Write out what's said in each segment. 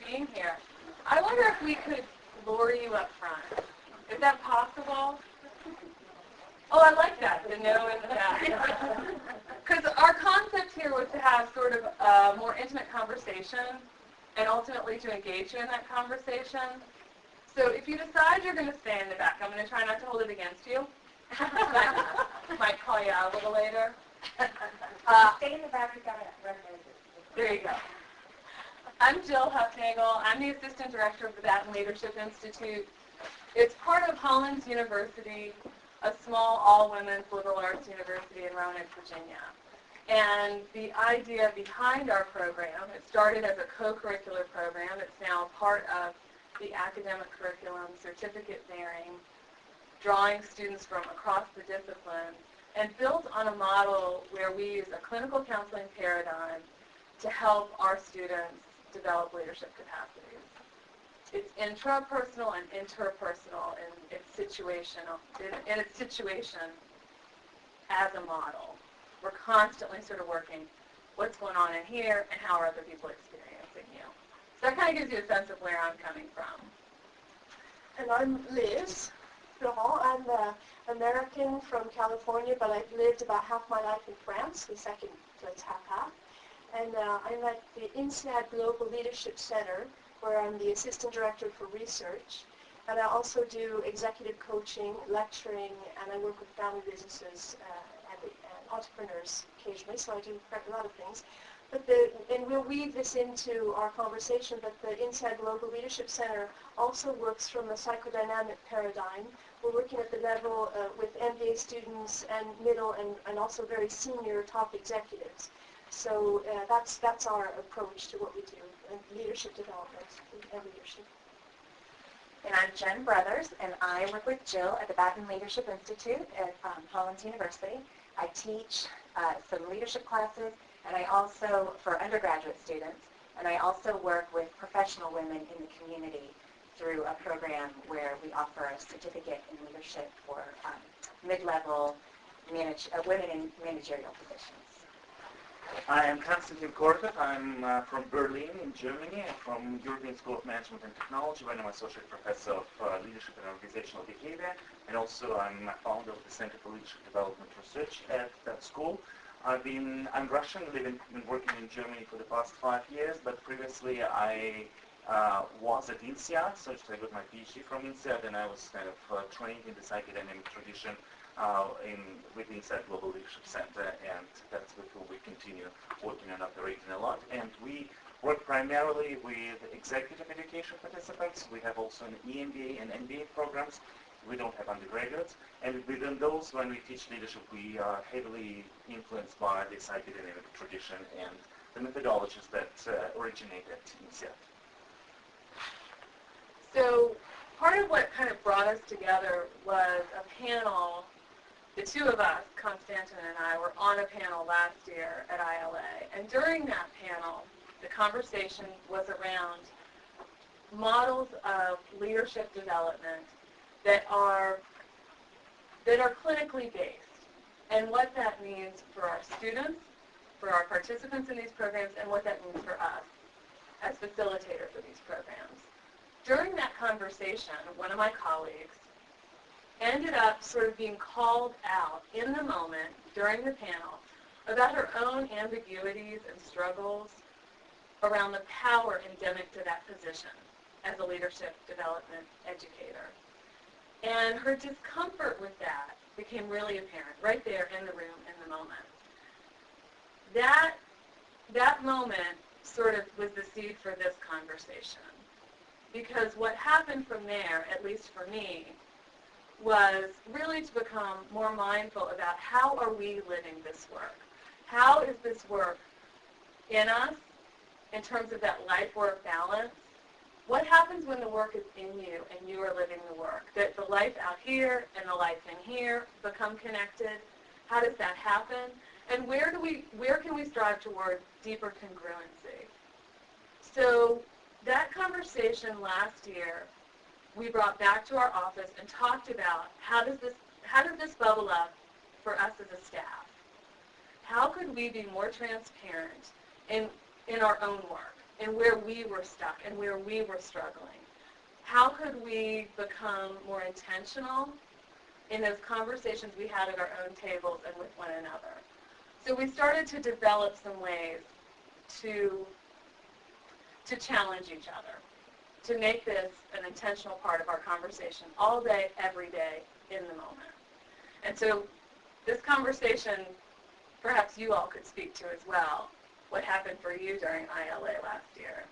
being here. I wonder if we could lure you up front. Is that possible? Oh, I like that, the no and the that. Because our concept here was to have sort of a more intimate conversation and ultimately to engage you in that conversation. So if you decide you're going to stay in the back, I'm going to try not to hold it against you. Might call you out a little later. Stay in the back, we've got a red nose. There you go. I'm Jill Huffnagel. I'm the Assistant Director of the Baton Leadership Institute. It's part of Hollins University, a small all-women's liberal arts university in Roanoke, Virginia. And the idea behind our program, it started as a co-curricular program. It's now part of the academic curriculum, certificate bearing, drawing students from across the discipline, and built on a model where we use a clinical counseling paradigm to help our students develop leadership capacities. It's intrapersonal and interpersonal in its situation as a model. We're constantly sort of working what's going on in here and how are other people experiencing you. So that kind of gives you a sense of where I'm coming from. And I'm Liz Laurent. I'm American from California, but I've lived about half my life in France, the second, so it's half-half. And I'm at the INSEAD Global Leadership Center, where I'm the Assistant Director for Research. And I also do executive coaching, lecturing, and I work with family businesses and entrepreneurs occasionally, so I do a lot of things. And we'll weave this into our conversation, but the INSEAD Global Leadership Center also works from a psychodynamic paradigm. We're working at the level with MBA students and middle and also very senior top executives. So that's our approach to what we do in leadership development and leadership. And I'm Jen Brothers, and I work with Jill at the Baton Leadership Institute at Hollins University. I teach some leadership classes, and I also, for undergraduate students, and I also work with professional women in the community through a program where we offer a certificate in leadership for mid-level women in managerial positions. I am Konstantin Kortov. I'm from Berlin in Germany. I'm from European School of Management and Technology, where I'm Associate Professor of Leadership and Organizational Behavior, and also I'm a founder of the Center for Leadership Development Research at that school. I'm Russian, been working in Germany for the past 5 years, but previously I was at INSEAD, so I got my PhD from INSEAD, and I was kind of trained in this academic tradition with INSEAD Global Leadership Center, and that's with whom we continue working and operating a lot. And we work primarily with executive education participants. We have also an EMBA and MBA programs. We don't have undergraduates. And within those, when we teach leadership, we are heavily influenced by this academic tradition and the methodologies that originate at INSEAD. So part of what kind of brought us together was a panel. The two of us, Konstantin and I, were on a panel last year at ILA. And during that panel, the conversation was around models of leadership development that are clinically based, and what that means for our students, for our participants in these programs, and what that means for us as facilitators of these programs. During that conversation, one of my colleagues ended up sort of being called out in the moment during the panel about her own ambiguities and struggles around the power endemic to that position as a leadership development educator. And her discomfort with that became really apparent right there in the room in the moment. That moment sort of was the seed for this conversation. Because what happened from there, at least for me, was really to become more mindful about how are we living this work? How is this work in us in terms of that life-work balance? What happens when the work is in you and you are living the work? That the life out here and the life in here become connected? How does that happen? And where can we strive toward deeper congruency? So that conversation last year, we brought back to our office and talked about how does this bubble up for us as a staff? How could we be more transparent in our own work, and where we were stuck and where we were struggling. How could we become more intentional in those conversations we had at our own tables and with one another? So we started to develop some ways to challenge each other, to make this an intentional part of our conversation all day, every day, in the moment. And so this conversation, perhaps you all could speak to as well, what happened for you during ILA last year.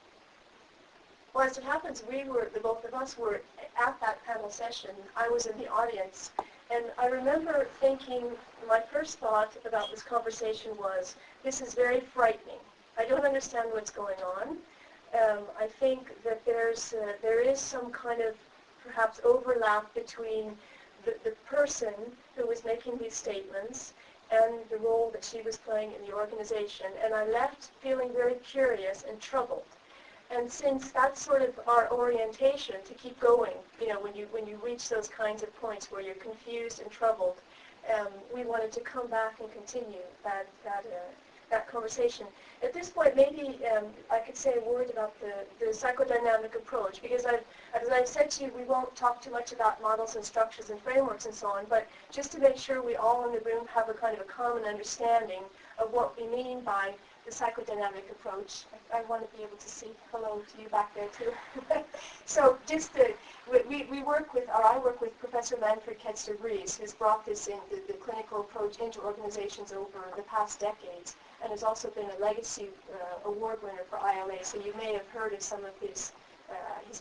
Well, as it happens, the both of us were at that panel session. I was in the audience, and I remember thinking, my first thought about this conversation was, this is very frightening. I don't understand what's going on. I think that there is some kind of perhaps overlap between the person who was making these statements and the role that she was playing in the organization. And I left feeling very curious and troubled. And since that's sort of our orientation to keep going, when you reach those kinds of points where you're confused and troubled, we wanted to come back and continue that conversation. At this point, maybe I could say a word about the psychodynamic approach, because as I've said to you, we won't talk too much about models and structures and frameworks and so on, but just to make sure we all in the room have a kind of a common understanding of what we mean by the psychodynamic approach. I want to be able to see hello to you back there too. So I work with Professor Manfred Ketzler-Breeze, who's brought this in, the clinical approach into organizations over the past decades, and has also been a legacy award winner for ILA. So you may have heard of some of his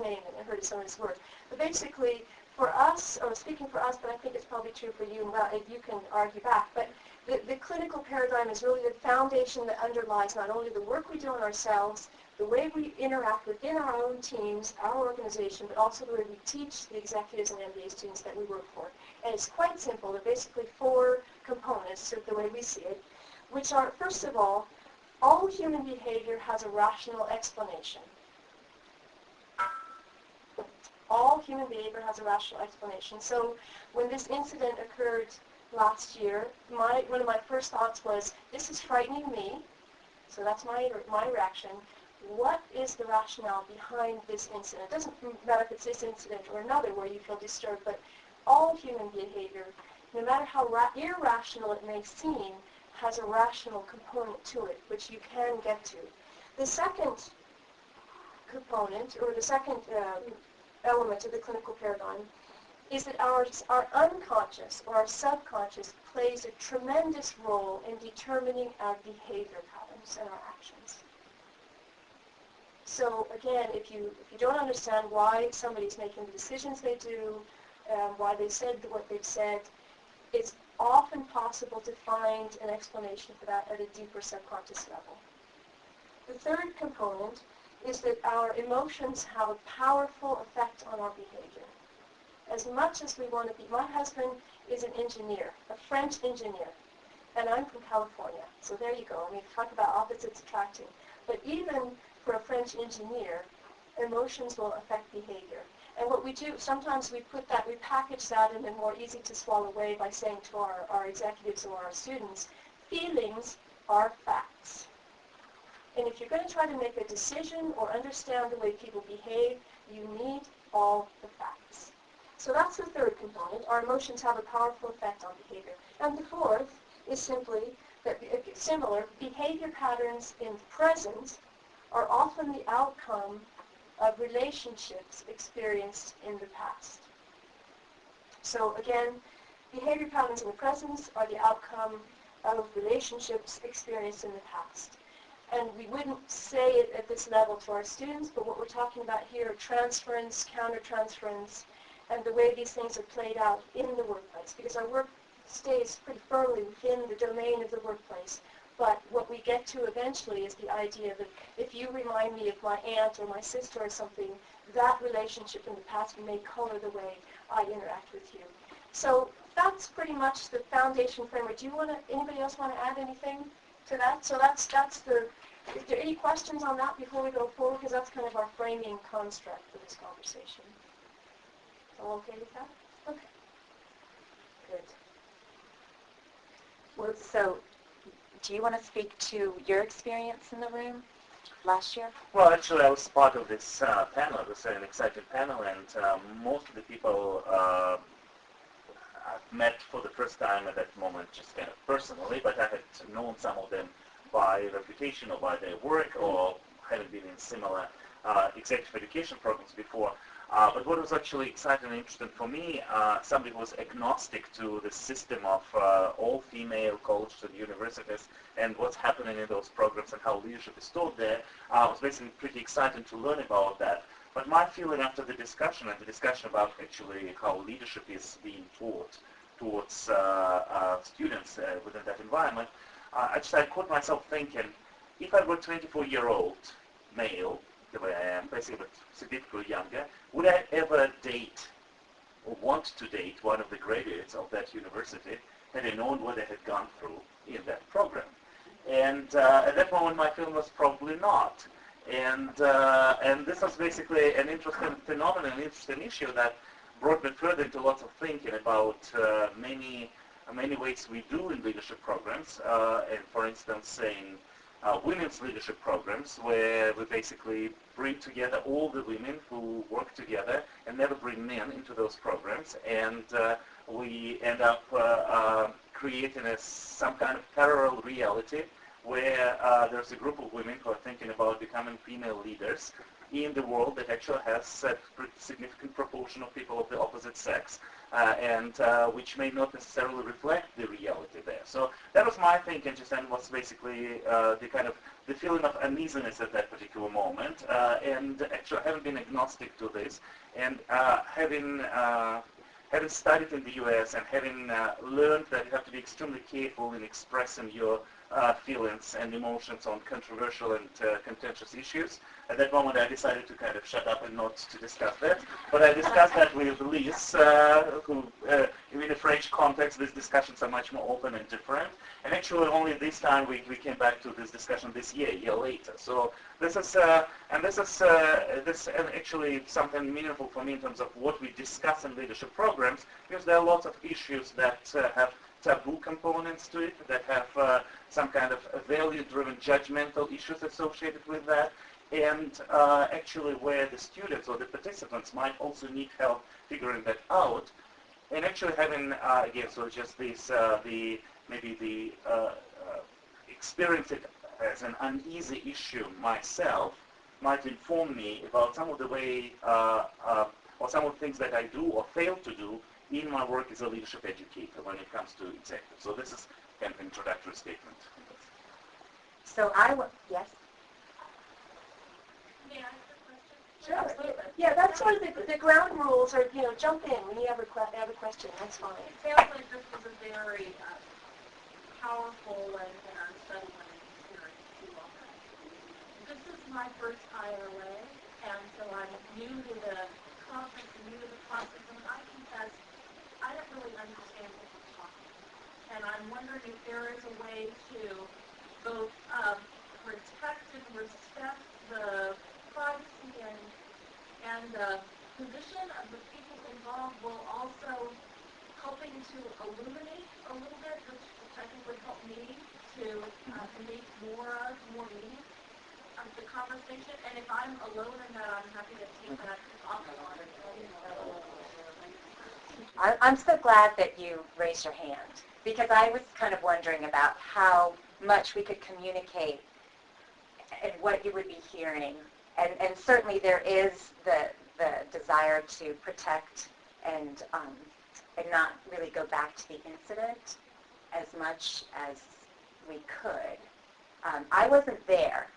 name and heard of some of his work. But basically, for us, or speaking for us, but I think it's probably true for you, you can argue back, but the clinical paradigm is really the foundation that underlies not only the work we do on ourselves, the way we interact within our own teams, our organization, but also the way we teach the executives and MBA students that we work for. And it's quite simple. There are basically 4 components, the way we see it, which are, first of all human behavior has a rational explanation. All human behavior has a rational explanation. So when this incident occurred last year, one of my first thoughts was, this is frightening me, so that's my reaction. What is the rationale behind this incident? It doesn't matter if it's this incident or another where you feel disturbed, but all human behavior, no matter how irrational it may seem, has a rational component to it, which you can get to. The second component, or the second element of the clinical paradigm, is that our unconscious or our subconscious plays a tremendous role in determining our behavior patterns and our actions. So again, if you don't understand why somebody's making the decisions they do, why they said what they've said, it's often possible to find an explanation for that at a deeper subconscious level. The third component is that our emotions have a powerful effect on our behavior. As much as we want to be, my husband is an engineer, a French engineer, and I'm from California, so there you go. I mean, talk about opposites attracting. But even for a French engineer, emotions will affect behavior. And what we do, sometimes we package that in a more easy to swallow way by saying to our executives or our students, feelings are facts. And if you're going to try to make a decision or understand the way people behave, you need all the facts. So that's the third component. Our emotions have a powerful effect on behavior. And the fourth is simply that similar behavior patterns in the present are often the outcome of relationships experienced in the past. So again, behavior patterns in the present are the outcome of relationships experienced in the past. And we wouldn't say it at this level to our students, but what we're talking about here are transference, countertransference, and the way these things are played out in the workplace, because our work stays pretty firmly within the domain of the workplace. But what we get to eventually is the idea that if you remind me of my aunt or my sister or something, that relationship in the past may color the way I interact with you. So that's pretty much the foundation framework. Anybody else want to add anything to that? So that's is there any questions on that before we go forward? Because that's kind of our framing construct for this conversation. All okay with that? Okay. Good. Well, so do you want to speak to your experience in the room? last year? Well, actually, I was part of this panel. It was an exciting panel, and most of the people I've met for the first time at that moment, just kind of personally, but I had known some of them by reputation or by their work, or having been in similar executive education programs before. But what was actually exciting and interesting for me, somebody who was agnostic to the system of all-female colleges and universities and what's happening in those programs and how leadership is taught there, was basically pretty exciting to learn about that. But my feeling after the discussion, and the discussion about actually how leadership is being taught towards students within that environment, I caught myself thinking, if I were a 24-year-old male, the way I am, basically but significantly younger, would I ever date or want to date one of the graduates of that university had I known what they had gone through in that program? And at that moment my feeling was probably not. And this was basically an interesting phenomenon, an interesting issue that brought me further into lots of thinking about many ways we do in leadership programs, and for instance saying women's leadership programs where we basically bring together all the women who work together and never bring men into those programs, and we end up creating some kind of parallel reality where there's a group of women who are thinking about becoming female leaders in the world that actually has a pretty significant proportion of people of the opposite sex, and which may not necessarily reflect the reality there. So that was my thinking, just and was basically the feeling of uneasiness at that particular moment, and actually having been agnostic to this, and having studied in the U.S. and having learned that you have to be extremely careful in expressing your feelings and emotions on controversial and contentious issues. At that moment I decided to kind of shut up and not to discuss that. But I discussed that with Lise, who in a French context these discussions are much more open and different. And actually only this time we came back to this discussion this year, a year later. So this is actually something meaningful for me in terms of what we discuss in leadership programs, because there are lots of issues that have taboo components to it, that have some kind of value-driven judgmental issues associated with that, and actually where the students or the participants might also need help figuring that out, and actually having, again, so just this, experience it as an uneasy issue myself might inform me about some of the way, or some of the things that I do or fail to do in my work as a leadership educator when it comes to executives. So this is kind of an introductory statement. So yes? May I ask a question? Sure. Absolutely. Yeah, that's sort of the ground rules are, jump in when you have a question. That's fine. It sounds like this was a very powerful and unsettling experience to you all. This is my first ILA, and so I'm new to the conference and new to the process, and I confess I don't really understand what we're talking about. And I'm wondering if there is a way to both protect and respect the privacy and the position of the people involved, while also helping to illuminate a little bit, which I think would help me to make more meaning of the conversation. And if I'm alone in that, I'm happy to take that offline. I'm so glad that you raised your hand, because I was kind of wondering about how much we could communicate and what you would be hearing. And certainly there is the desire to protect and not really go back to the incident as much as we could. I wasn't there,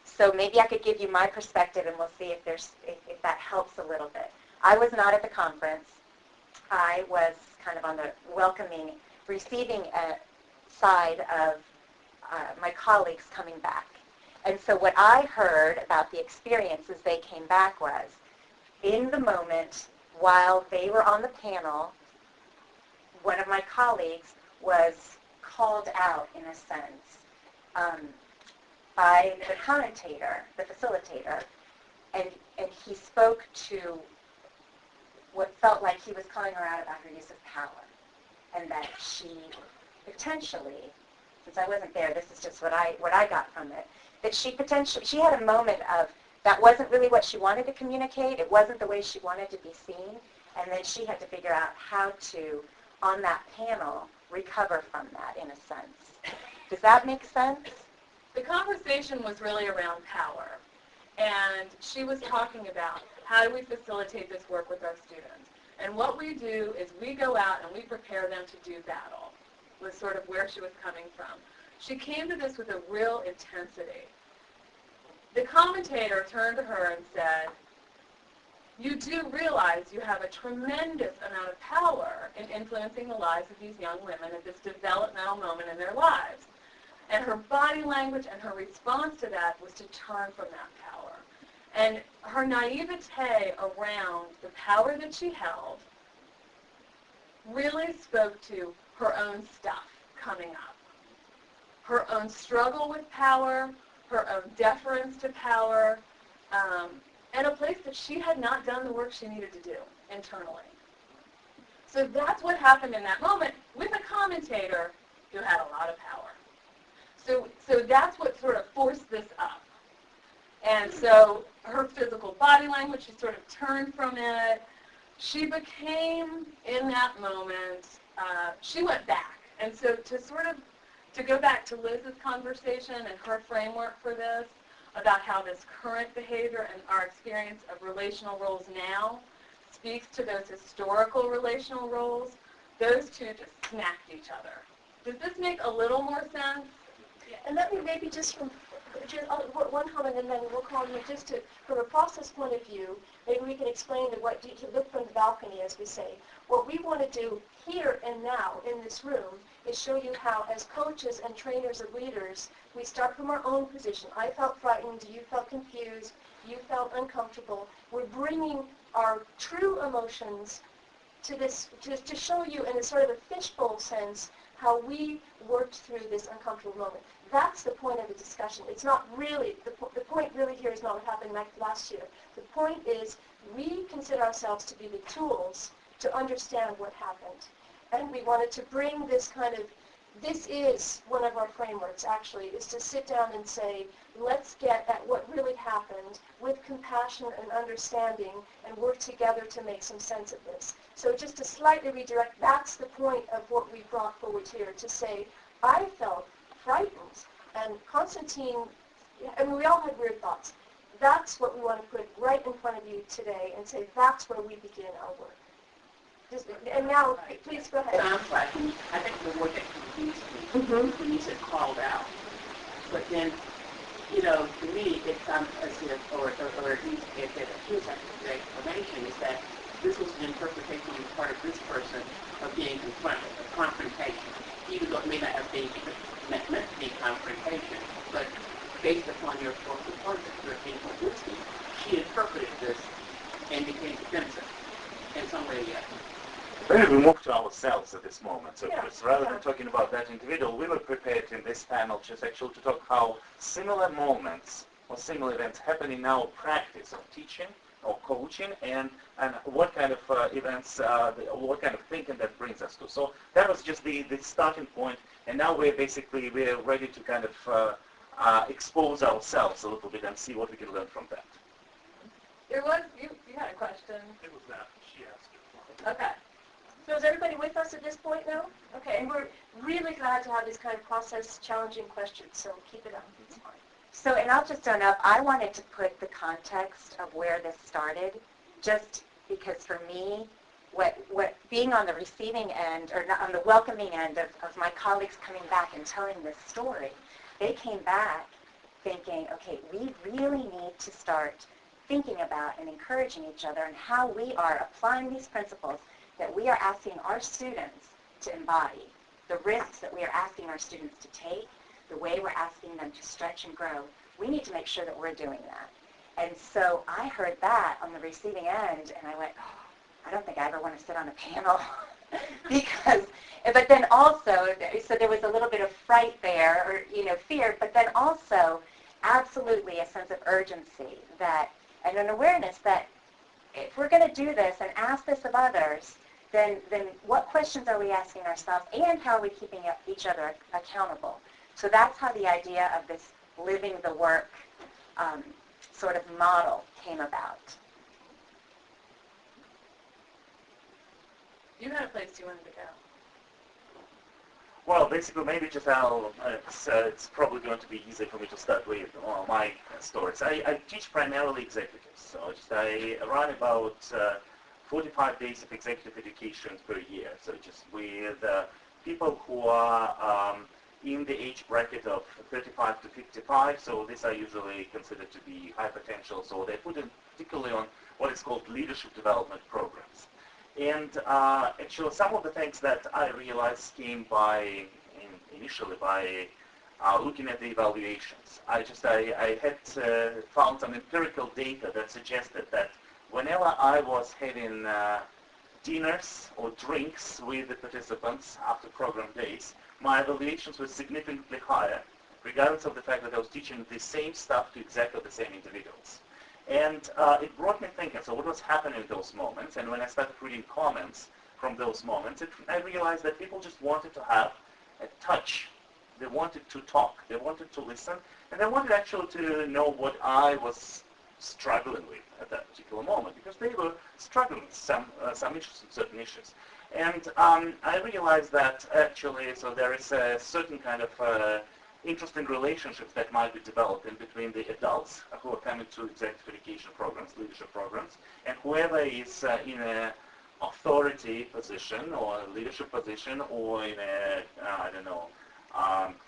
so maybe I could give you my perspective, and we'll see if that helps a little bit. I was not at the conference. I was kind of on the receiving side of my colleagues coming back. And so what I heard about the experience as they came back was, in the moment, while they were on the panel, one of my colleagues was called out, in a sense, by the commentator, the facilitator, and he spoke to what felt like he was calling her out about her use of power, and that she potentially, since I wasn't there, this is just what I got from it, that she had a moment of that wasn't really what she wanted to communicate. It wasn't the way she wanted to be seen. And then she had to figure out how to, on that panel, recover from that in a sense. Does that make sense? The conversation was really around power. And she was talking about how do we facilitate this work with our students. And what we do is we go out and we prepare them to do battle, was sort of where she was coming from. She came to this with a real intensity. The commentator turned to her and said, you do realize you have a tremendous amount of power in influencing the lives of these young women at this developmental moment in their lives. And her body language and her response to that was to turn from that power. And her naivete around the power that she held really spoke to her own stuff coming up. Her own struggle with power, her own deference to power, and a place that she had not done the work she needed to do internally. So that's what happened in that moment with a commentator who had a lot of power. So that's what sort of forced this up. And so her physical body language, she sort of turned from it. She became, in that moment, she went back. And so to go back to Liz's conversation and her framework for this, about how this current behavior and our experience of relational roles now speaks to those historical relational roles, those two just smacked each other. Does this make a little more sense? And let me maybe one comment, and then we'll call you from a process point of view, maybe we can explain to look from the balcony, as we say. What we want to do here and now in this room is show you how, as coaches and trainers and leaders, we start from our own position. I felt frightened, you felt confused, you felt uncomfortable. We're bringing our true emotions to this, to show you in a sort of a fishbowl sense how we worked through this uncomfortable moment. That's the point of the discussion. It's not really, the point really here is not what happened like last year. The point is we consider ourselves to be the tools to understand what happened. And we wanted to bring this kind of, this is one of our frameworks actually, is to sit down and say, let's get at what really happened with compassion and understanding and work together to make some sense of this. So just to slightly redirect, that's the point of what we brought forward here, to say, I felt frightened, and Constantine, and we all had weird thoughts. That's what we want to put right in front of you today and say, that's where we begin our work. And now, please go ahead. Sounds like, I think the word that confused me when you said called out. But then, to me, it sounds as if, or at least it appears like the explanation is that this was an interpretation on the part of this person of being confronted, a confrontation. Even though it may not have been meant to be confrontation, but based upon your performance, your publicity, she interpreted this and became defensive in some way yet. Maybe we move to ourselves at this moment. So Yeah. rather than talking about that individual, we were prepared in this panel just actually to talk how similar moments or similar events happen in our practice of teaching or coaching, and what kind of events, what kind of thinking that brings us to. So that was just the starting point, and now we're ready to kind of expose ourselves a little bit and see what we can learn from that. There was, you had a question. It was that she asked it. Okay. So is everybody with us at this point now? Okay, and we're really glad to have these kind of process challenging questions, so keep it up. It's fine. So, and I'll just own up, I wanted to put the context of where this started, just because for me, what being on the receiving end, or not, on the welcoming end of my colleagues coming back and telling this story, they came back thinking, okay, we really need to start thinking about and encouraging each other and how we are applying these principles that we are asking our students to embody, the risks that we are asking our students to take, the way we're asking them to stretch and grow. We need to make sure that we're doing that. And so I heard that on the receiving end, and I went, oh, I don't think I ever want to sit on a panel. But then also, so there was a little bit of fright there, or, fear, but then also absolutely a sense of urgency and an awareness that if we're going to do this and ask this of others, then what questions are we asking ourselves, and how are we keeping each other accountable? So that's how the idea of this living the work sort of model came about. You had a place you wanted to go. Well, basically, maybe just it's probably going to be easy for me to start with my stories. I teach primarily executives, so I run about 45 days of executive education per year. So just with people who are in the age bracket of 35 to 55. So these are usually considered to be high potential. So they put in particularly on what is called leadership development programs. And actually, some of the things that I realized came initially by looking at the evaluations. I had found some empirical data that suggested that whenever I was having dinners or drinks with the participants after program days, my evaluations were significantly higher, regardless of the fact that I was teaching the same stuff to exactly the same individuals. And it brought me thinking, so what was happening in those moments? And when I started reading comments from those moments, I realized that people just wanted to have a touch. They wanted to talk. They wanted to listen. And they wanted actually to know what I was struggling with at that particular moment, because they were struggling with some issues, certain issues. And I realized that actually, so there is a certain kind of interesting relationships that might be developed in between the adults who are coming to executive education programs, leadership programs, and whoever is in an authority position or a leadership position or in a,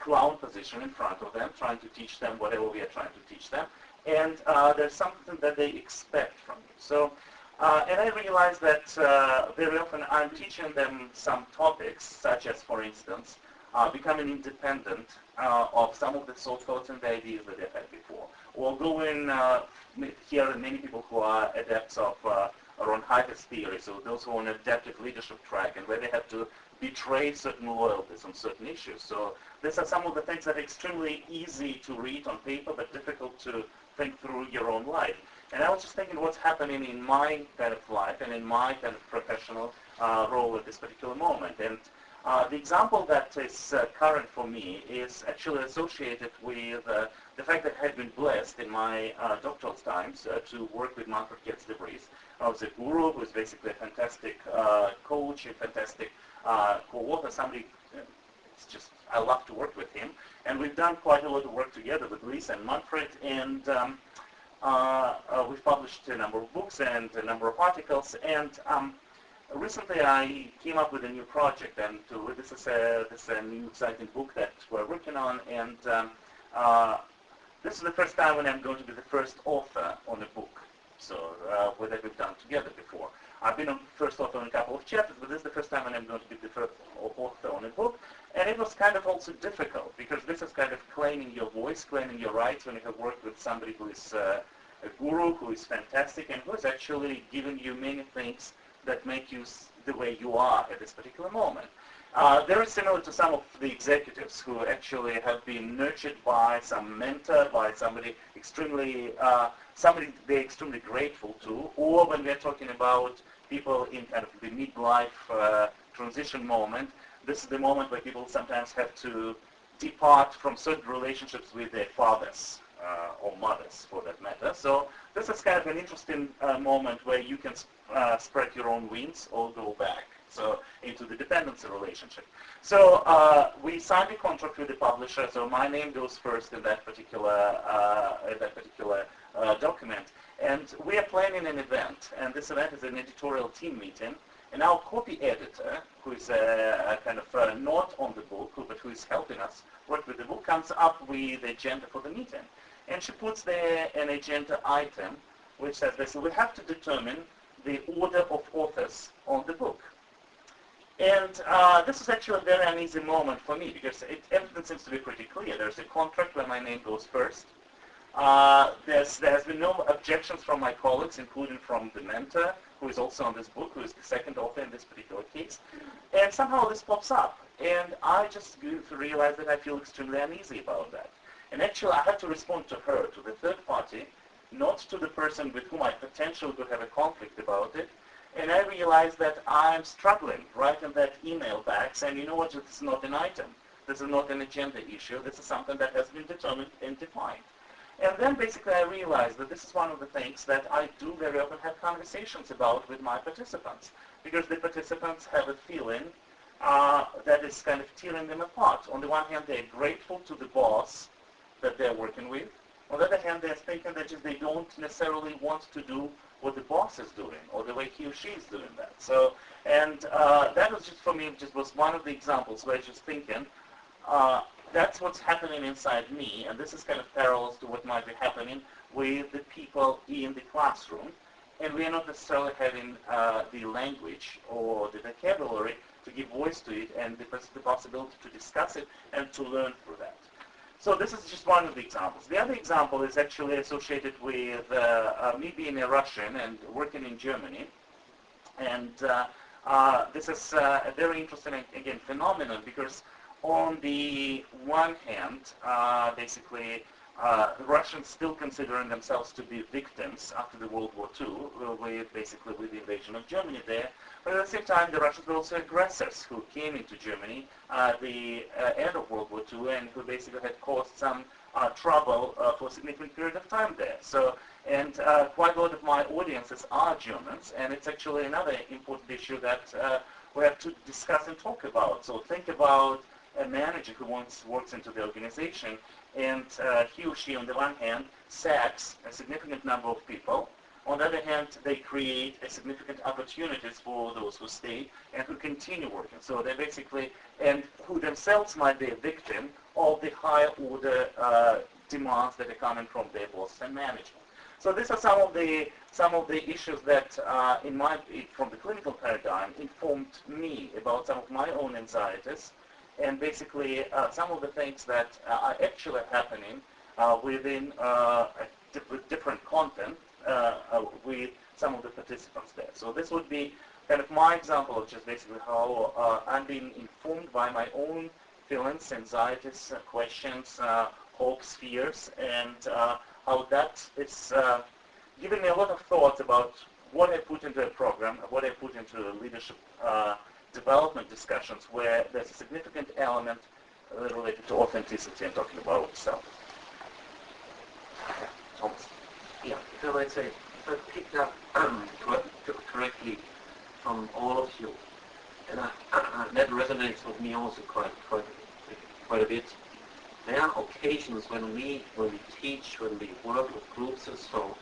clown position in front of them, trying to teach them whatever we are trying to teach them. And there's something that they expect from you. So, and I realized that very often I'm teaching them some topics, such as, for instance, becoming independent of some of the thoughts and the ideas that they've had before. Or going, here are many people who are adepts of around Hyper's theory, so those who are on adaptive leadership track and where they have to betray certain loyalties on certain issues. So these are some of the things that are extremely easy to read on paper but difficult to think through your own life. And I was just thinking what's happening in my kind of life and in my kind of professional role at this particular moment. And the example that is current for me is actually associated with the fact that I had been blessed in my doctoral times to work with Manfred Debris. I was a guru who is basically a fantastic coach, a fantastic co-author, somebody, it's just, I love to work with him. And we've done quite a lot of work together with Lisa and Manfred, and we've published a number of books and a number of articles. And recently I came up with a new project, and this is a new exciting book that we're working on, and this is the first time when I'm going to be the first author on a book, so that we've done together before. I've been a first author on a couple of chapters, but this is the first time when I'm going to be the first author on a book, and it was kind of also difficult, because this is kind of claiming your voice, claiming your rights when you have worked with somebody who is a guru, who is fantastic, and who is actually giving you many things that make you the way you are at this particular moment. Very similar to some of the executives who actually have been nurtured by some mentor, by somebody they're extremely grateful to, or when we're talking about people in kind of the midlife transition moment, this is the moment where people sometimes have to depart from certain relationships with their fathers or mothers, for that matter. So this is kind of an interesting moment where you can spread your own wings or go back, so into the dependency relationship. So we signed a contract with the publisher, so my name goes first in that particular document. And we are planning an event, and this event is an editorial team meeting. And our copy editor, who is kind of not on the book, but who is helping us work with the book, comes up with the agenda for the meeting. And she puts there an agenda item which says this: we have to determine the order of authors on the book. And this is actually a very uneasy moment for me, because everything seems to be pretty clear. There's a contract where my name goes first. There's been no objections from my colleagues, including from the mentor, who is also on this book, who is the second author in this particular case. And somehow this pops up. And I just realized that I feel extremely uneasy about that. And actually, I had to respond to her, to the third party, not to the person with whom I potentially could have a conflict about it. And I realized that I'm struggling, writing that email back saying, you know what, it's not an item. This is not an agenda issue. This is something that has been determined and defined. And then basically I realized that this is one of the things that I do very often have conversations about with my participants, because the participants have a feeling that is kind of tearing them apart. On the one hand, they're grateful to the boss that they're working with. On the other hand, they're thinking that just they don't necessarily want to do what the boss is doing or the way he or she is doing that. So, and that was just for me, just was one of the examples where I was just thinking, that's what's happening inside me, and this is kind of parallels to what might be happening with the people in the classroom. And we are not necessarily having the language or the vocabulary to give voice to it and the possibility to discuss it and to learn through that. So this is just one of the examples. The other example is actually associated with me being a Russian and working in Germany. And this is a very interesting, again, phenomenon, because on the one hand, basically, the Russians still considering themselves to be victims after the World War II, with the invasion of Germany there. But at the same time, the Russians were also aggressors who came into Germany at the end of World War II and who basically had caused some trouble for a significant period of time there. So, and quite a lot of my audiences are Germans, and it's actually another important issue that we have to discuss and talk about. So think about a manager who works into the organization, and he or she, on the one hand, sacks a significant number of people. On the other hand, they create a significant opportunities for those who stay and who continue working. So they basically, and who themselves might be a victim of the higher order demands that are coming from their bosses and management. So these are some of the issues that, from the clinical paradigm, informed me about some of my own anxieties, and basically some of the things that are actually happening within different content with some of the participants there. So this would be kind of my example of just basically how I'm being informed by my own feelings, anxieties, questions, hopes, fears, and how that is giving me a lot of thoughts about what I put into a program, what I put into leadership development discussions, where there's a significant element related to authenticity and talking about self. Thomas. Yeah, if I might say, if I picked up correctly from all of you, and that resonates with me also quite a bit. There are occasions when we teach, when we work with groups and so,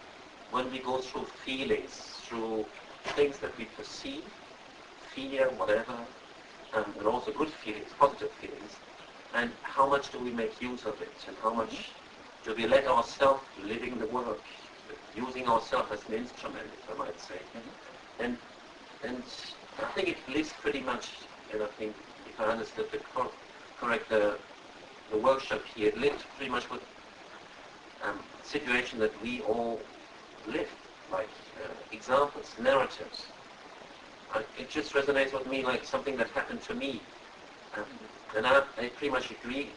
when we go through feelings, through things that we perceive, fear, whatever, and also good feelings, positive feelings, and how much do we make use of it, and how much do we let ourselves living the work, using ourselves as an instrument, if I might say. And I think it lives pretty much, and I think if I understood the workshop here, it lived pretty much with a situation that we all lived, like examples, narratives. It just resonates with me like something that happened to me. And I pretty much agree,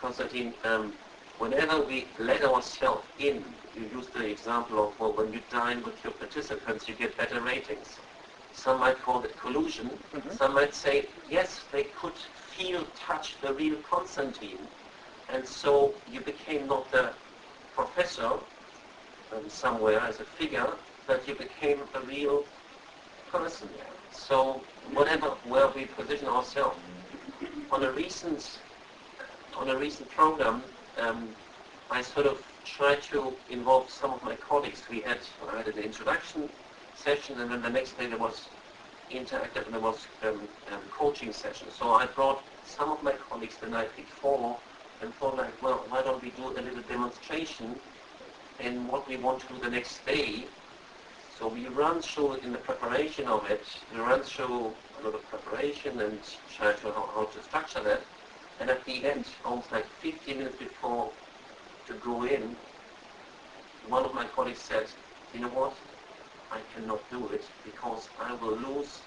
Konstantin, whenever we let ourselves in, you use the example of, well, when you dine with your participants, you get better ratings. Some might call it collusion. Some might say, yes, they could feel, touch the real Konstantin. And so you became not the professor somewhere as a figure, but you became a real person. So where we position ourselves. On a recent program, I sort of tried to involve some of my colleagues. I had an introduction session, and then the next day there was interactive and there was coaching session. So I brought some of my colleagues the night before and thought like, well, why don't we do a little demonstration in what we want to do the next day. So we run through in the preparation of it, we run through a lot of preparation and try to how to structure that. And at the end, almost like 15 minutes before to go in, one of my colleagues said, you know what, I cannot do it because I will lose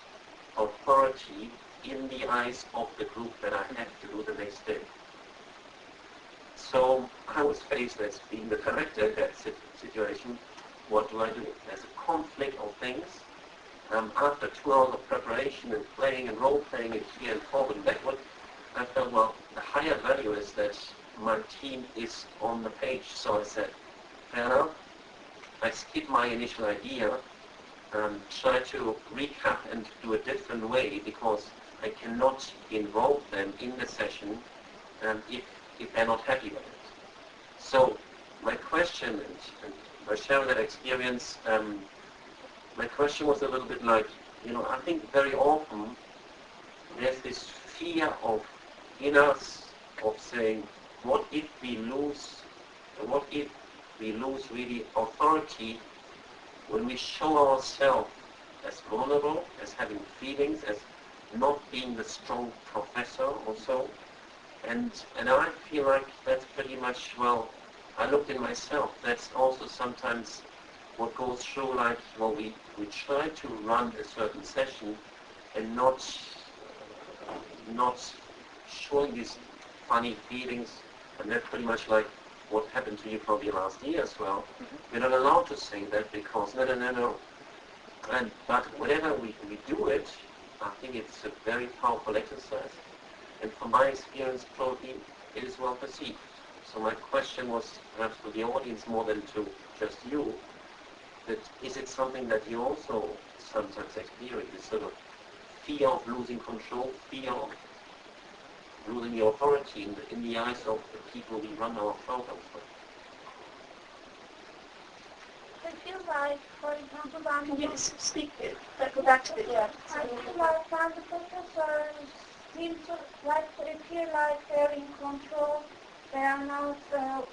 authority in the eyes of the group that I have to do the next day. So I was faced as being the director in that situation. What do I do? There's a conflict of things. After 2 hours of preparation and playing and role-playing and here and forward and backward, I felt, well, the higher value is that my team is on the page. So I said, fair enough. I skipped my initial idea and try to recap and do a different way because I cannot involve them in the session if they're not happy with it. So my question, and by sharing that experience, my question was a little bit like, I think very often there's this fear in us of saying, what if we lose really authority when we show ourselves as vulnerable, as having feelings, as not being the strong professor or so. And I feel like that's pretty much, well, I looked in myself. That's also sometimes what goes through, like, well, we try to run a certain session and not showing these funny feelings, and that's pretty much like what happened to you probably last year as well. We're not allowed to say that because no. But whenever we do it, I think it's a very powerful exercise. And from my experience, probably it is well perceived. So my question was perhaps to the audience more than to just you, that is it something that you also sometimes experience, this sort of fear of losing control, fear of losing your authority in the eyes of the people we run our programs with? I feel like, for example, when Can you speak, go back to the, I feel like when the professors seem to like to appear like they're in control, they are not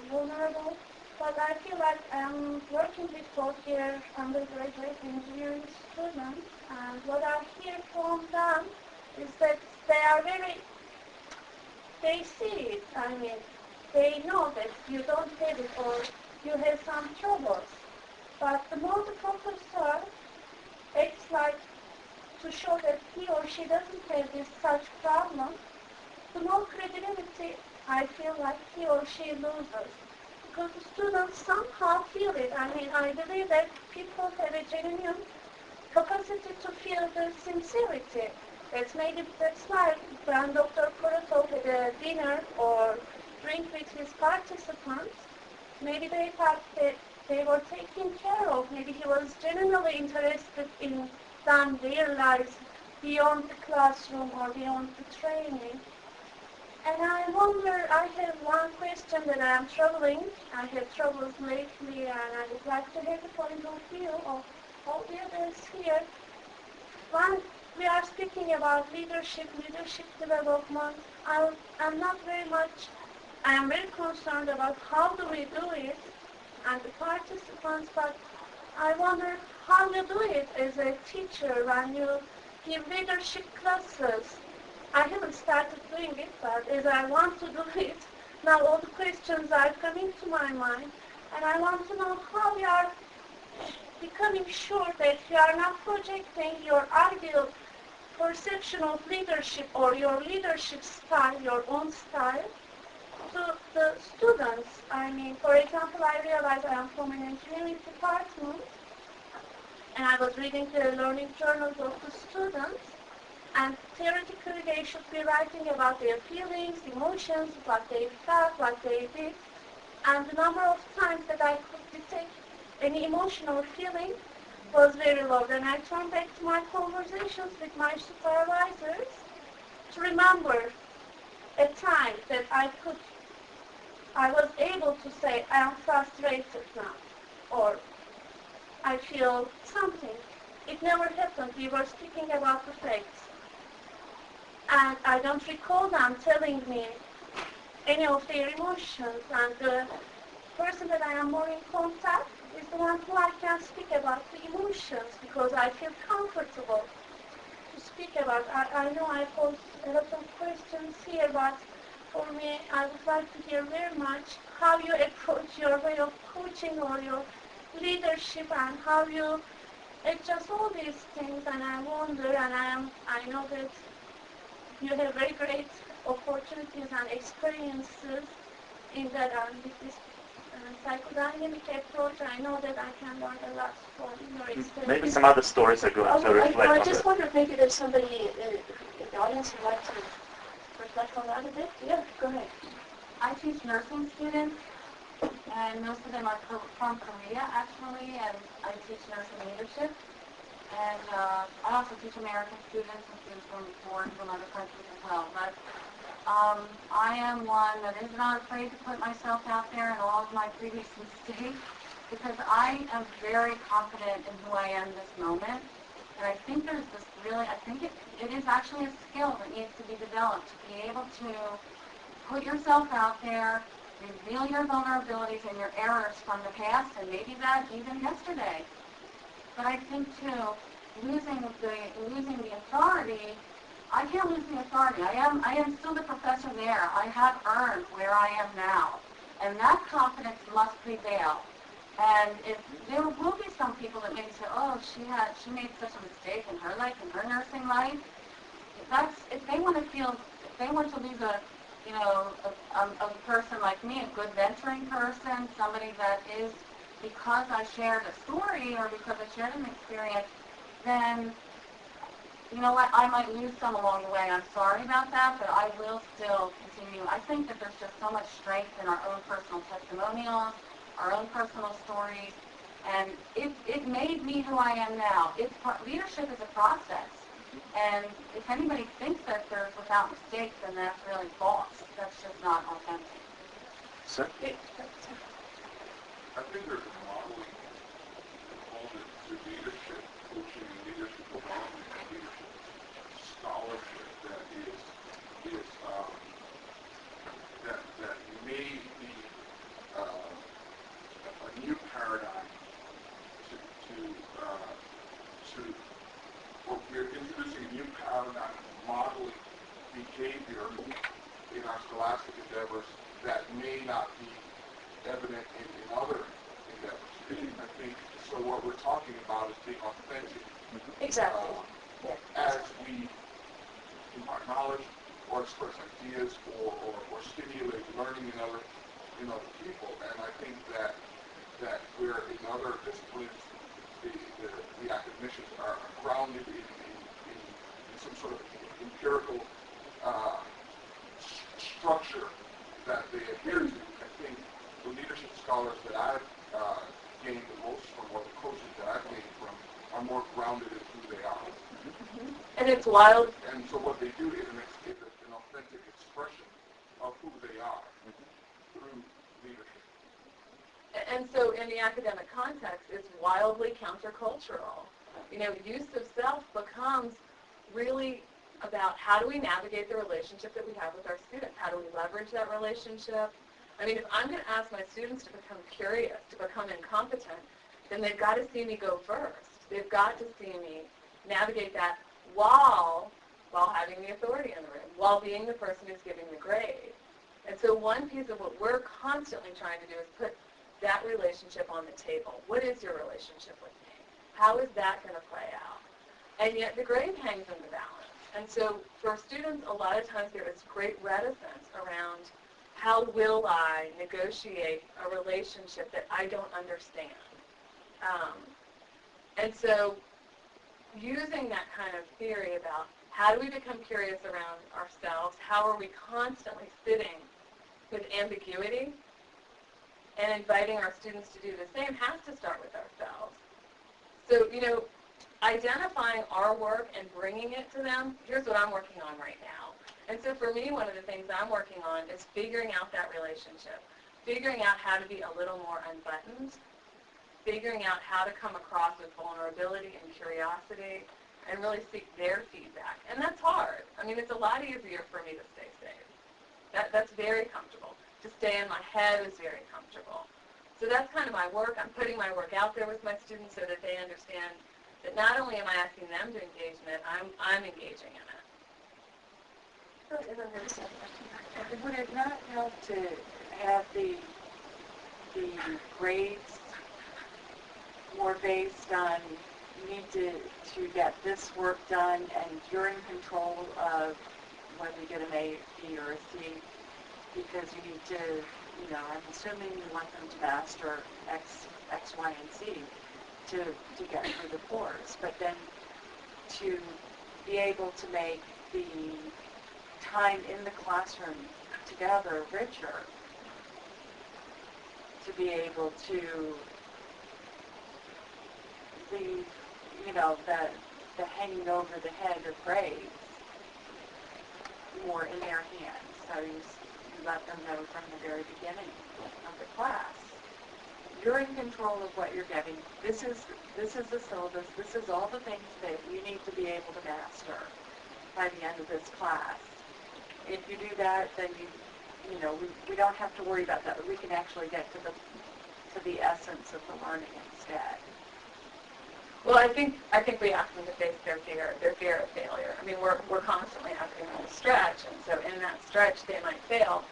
vulnerable. But I feel like I'm working with fourth-year undergraduate engineering students, and what I hear from them is that they see it. I mean, they know that you don't have it or you have some troubles. But the more the professor acts like to show that he or she doesn't have this such problem, the more credibility I feel like he or she loses. Because the students somehow feel it. I mean, I believe that people have a genuine capacity to feel the sincerity. That's why when Dr. Korotov had a dinner or drink with his participants, maybe they thought that they were taken care of. Maybe he was genuinely interested in them realize beyond the classroom or beyond the training. And I wonder, I have one question that I am troubling. I have troubles lately, and I would like to have the point of view of all the others here. When we are speaking about leadership development, I am very concerned about how do we do it and the participants, but I wonder how you do it as a teacher when you give leadership classes. I haven't started doing it, but as I want to do it, now all the questions are coming to my mind, and I want to know how you are becoming sure that you are not projecting your ideal perception of leadership or your leadership style, your own style, to the students. I mean, for example, I realize I am from an engineering department, and I was reading the learning journals of the students, and theoretically they should be writing about their feelings, emotions, what they felt, what they did. And the number of times that I could detect any emotional feeling was very low. Then I turned back to my conversations with my supervisors to remember a time that I was able to say, I am frustrated now, or I feel something. It never happened. We were speaking about the facts. And I don't recall them telling me any of their emotions. And the person that I am more in contact is the one who I can speak about the emotions because I feel comfortable to speak about. I know I posed a lot of questions here, but for me, I would like to hear very much how you approach your way of coaching or your leadership and how you adjust all these things. And I wonder, and I know that you have very great opportunities and experiences in that, and with this psychodynamic approach, I know that I can learn a lot from your experience. Maybe some other stories are going to reflect on I just wonder if maybe there's somebody in the audience who'd like to reflect on that a bit? Yeah, go ahead. I teach nursing students, and most of them are from Korea, actually, and I teach nursing leadership. And I also teach American students and students from foreign, from other countries as well. But I am one that is not afraid to put myself out there in all of my previous mistakes, because I am very confident in who I am this moment. And I think there's this really, I think it is actually a skill that needs to be developed, to be able to put yourself out there, reveal your vulnerabilities and your errors from the past, and maybe that even yesterday. But I think too, losing the authority, I can't lose the authority. I am still the professor there. I have earned where I am now, and that confidence must prevail. And if there will be some people that maybe say, oh, she made such a mistake in her life, in her nursing life. If they want to lose a person like me, a good mentoring person, somebody that is, because I shared a story or because I shared an experience, then, you know what, I might lose some along the way. I'm sorry about that, but I will still continue. I think that there's just so much strength in our own personal testimonials, our own personal stories, and it made me who I am now. Leadership is a process, and if anybody thinks that there's without mistakes, then that's really false. That's just not authentic. Sir? I think there's a modeling component to leadership, coaching and leadership development and leadership scholarship that may be a new paradigm we're introducing a new paradigm of modeling behavior in our scholastic endeavors that may not be evident in other endeavors. I think, so what we're talking about is being authentic. Exactly. As we impart knowledge or express ideas or stimulate learning in other people. And I think that where in other disciplines the academicians are grounded in some sort of empirical structure that they adhere to. I think the leadership scholars that I've gained the most from, or the coaches that I've gained from, are more grounded in who they are. Mm-hmm. And it's wild. And so what they do is an authentic expression of who they are through leadership. And so in the academic context, it's wildly countercultural. Use of self becomes really about how do we navigate the relationship that we have with our students? How do we leverage that relationship? I mean, if I'm going to ask my students to become curious, to become incompetent, then they've got to see me go first. They've got to see me navigate that while having the authority in the room, while being the person who's giving the grade. And so one piece of what we're constantly trying to do is put that relationship on the table. What is your relationship with me? How is that going to play out? And yet the grade hangs in the balance. And so for students, a lot of times there is great reticence around how will I negotiate a relationship that I don't understand. And so using that kind of theory about how do we become curious around ourselves, how are we constantly sitting with ambiguity, and inviting our students to do the same has to start with ourselves. So, identifying our work and bringing it to them, here's what I'm working on right now. And so for me, one of the things I'm working on is figuring out that relationship, figuring out how to be a little more unbuttoned, figuring out how to come across with vulnerability and curiosity, and really seek their feedback. And that's hard. I mean, it's a lot easier for me to stay safe. That's very comfortable. To stay in my head is very comfortable. So that's kind of my work. I'm putting my work out there with my students so that they understand that not only am I asking them to engage in it, I'm engaging in it. Would it not help to have the grades more based on you need to get this work done and you're in control of whether you get an A, B, or a C, because you need to, I'm assuming you want them to master X, Y, and Z to get through the course, but then to be able to make the time in the classroom together richer, to be able to leave, the hanging over the head of grades more in their hands. So you let them know from the very beginning of the class. You're in control of what you're getting. This is the syllabus. This is all the things that you need to be able to master by the end of this class. If you do that, then we don't have to worry about that. But we can actually get to the essence of the learning instead. Well, I think we ask them to face their fear of failure. I mean, we're constantly asking them to stretch, and so in that stretch they might fail.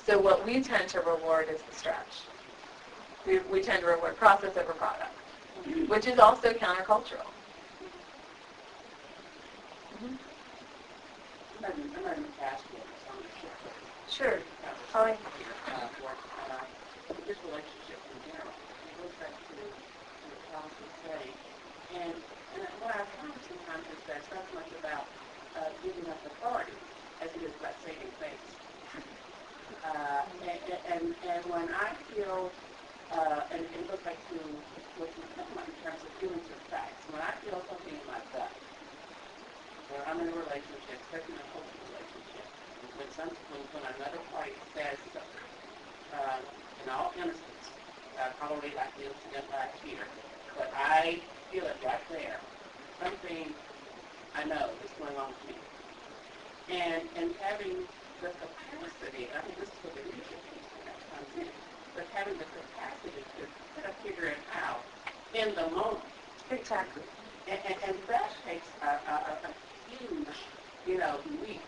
So what we tend to reward is the stretch. We tend to reward process over product, which is also countercultural. I'm not even asking Sure. Fine. This relationship in general. It goes back to what Thomas was saying. And what I find sometimes is that it's not so much about giving up authority as it is about saving face. And when I feel, and it goes back to what you were talking about in terms of feelings or facts, when I feel something in my gut, where I'm in a relationship, especially in a cultural relationship, when another party says something, in all innocence, probably like the incident last year, but I feel it right there. Something I know is going on with me. And having the capacity, I think this is what the leadership piece comes in, but having the capacity to kind of figure it out in the moment. Exactly. And that takes a huge, leap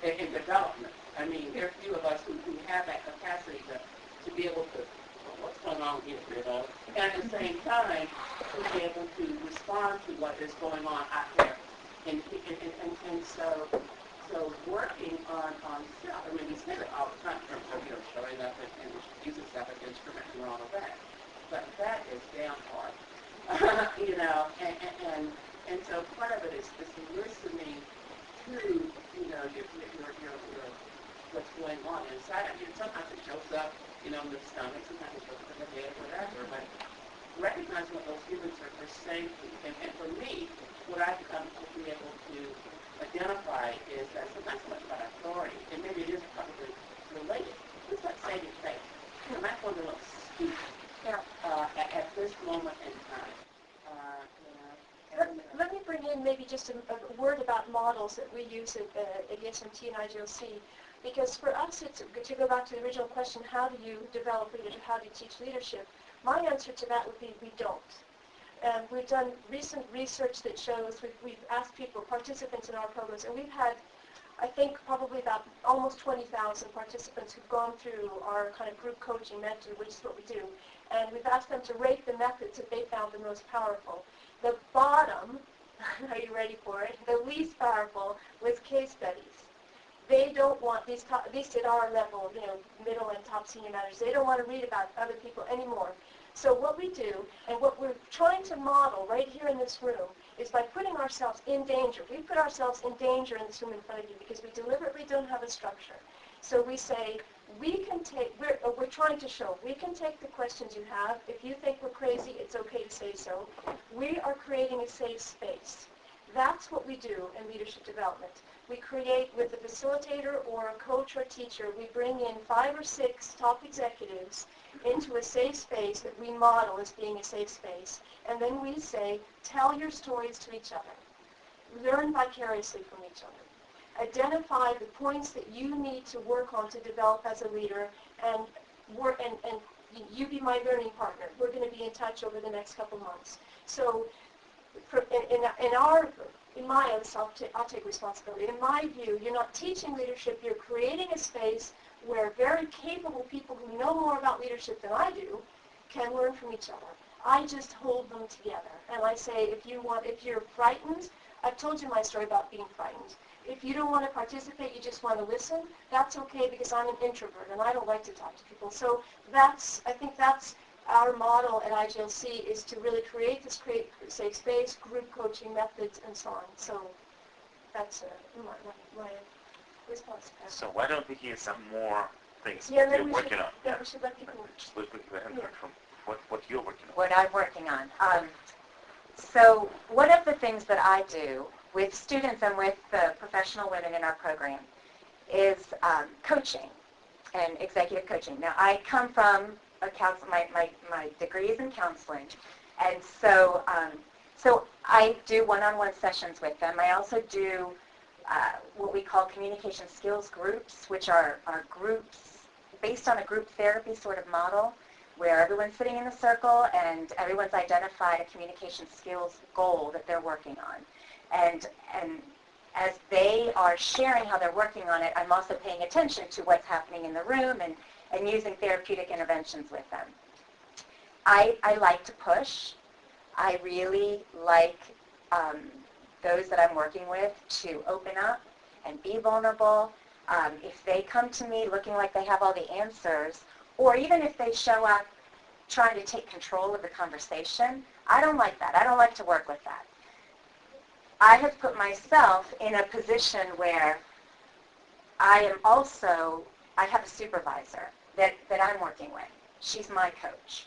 in development. I mean, there are few of us who have that capacity to be able to, what's going on here, and at the same time, to be able to respond to what is going on out there. And so working on self, I mean, we say it all the time in terms of, showing up and using self as an instrument and all of that. But that is damn hard. And so part of it is listening to, your what's going on inside of you. Sometimes it shows up, in the stomach, sometimes it shows up in the head, whatever, but recognizing what those feelings are for safety. And for me, what I've come to be able to identify is that it's not so much about authority, and maybe it is probably related. It's about saving faith. I'm not going to look stupid at this moment in time. Let me bring in maybe just a word about models that we use at ESMT and IGLC, because for us, it's to go back to the original question, how do you develop leadership, how do you teach leadership? My answer to that would be we don't. We've done recent research that shows, we've asked people, participants in our programs, and we've had, I think, probably about almost 20,000 participants who've gone through our kind of group coaching method, which is what we do. And we've asked them to rate the methods that they found the most powerful. The bottom, are you ready for it? The least powerful was case studies. They don't want these at our level, middle and top senior managers, they don't want to read about other people anymore. So what we do, and what we're trying to model right here in this room, is by putting ourselves in danger. We put ourselves in danger in this room in front of you because we deliberately don't have a structure. So we say, we're trying to show, we can take the questions you have. If you think we're crazy, it's okay to say so. We are creating a safe space. That's what we do in leadership development. We create, with a facilitator or a coach or teacher, we bring in 5 or 6 top executives into a safe space that we model as being a safe space. And then we say, tell your stories to each other. Learn vicariously from each other. Identify the points that you need to work on to develop as a leader, and you be my learning partner. We're going to be in touch over the next couple months. So I'll take responsibility. In my view, you're not teaching leadership, you're creating a space where very capable people who know more about leadership than I do can learn from each other. I just hold them together. And I say, if you're frightened, I've told you my story about being frightened. If you don't want to participate, you just want to listen, that's okay, because I'm an introvert and I don't like to talk to people. So I think that's our model at IGLC, is to really create safe space, group coaching methods, and so on. So that's my response pattern. So why don't we hear some more things Yeah, you're then we working should, on? yeah, we should let people. Just look ahead from what you're working on. What I'm working on. So one of the things that I do with students and with the professional women in our program is coaching and executive coaching. Now, I come from a my degree is in counseling, and so so I do one-on-one sessions with them. I also do what we call communication skills groups, which are groups based on a group therapy sort of model, where everyone's sitting in a circle and everyone's identified a communication skills goal that they're working on. And as they are sharing how they're working on it, I'm also paying attention to what's happening in the room and using therapeutic interventions with them. I like to push. I really like those that I'm working with to open up and be vulnerable. If they come to me looking like they have all the answers, or even if they show up trying to take control of the conversation, I don't like that. I don't like to work with that. I have put myself in a position where I have a supervisor that I'm working with. She's my coach,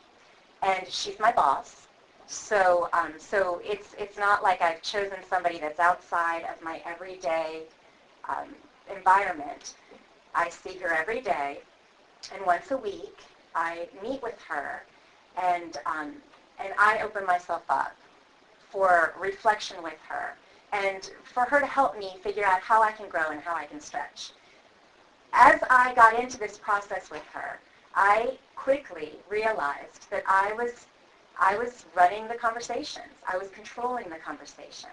and she's my boss. So so it's not like I've chosen somebody that's outside of my everyday environment. I see her every day, and once a week I meet with her, and I open myself up for reflection with her, and for her to help me figure out how I can grow and how I can stretch. As I got into this process with her, I quickly realized that I was running the conversations. I was controlling the conversation.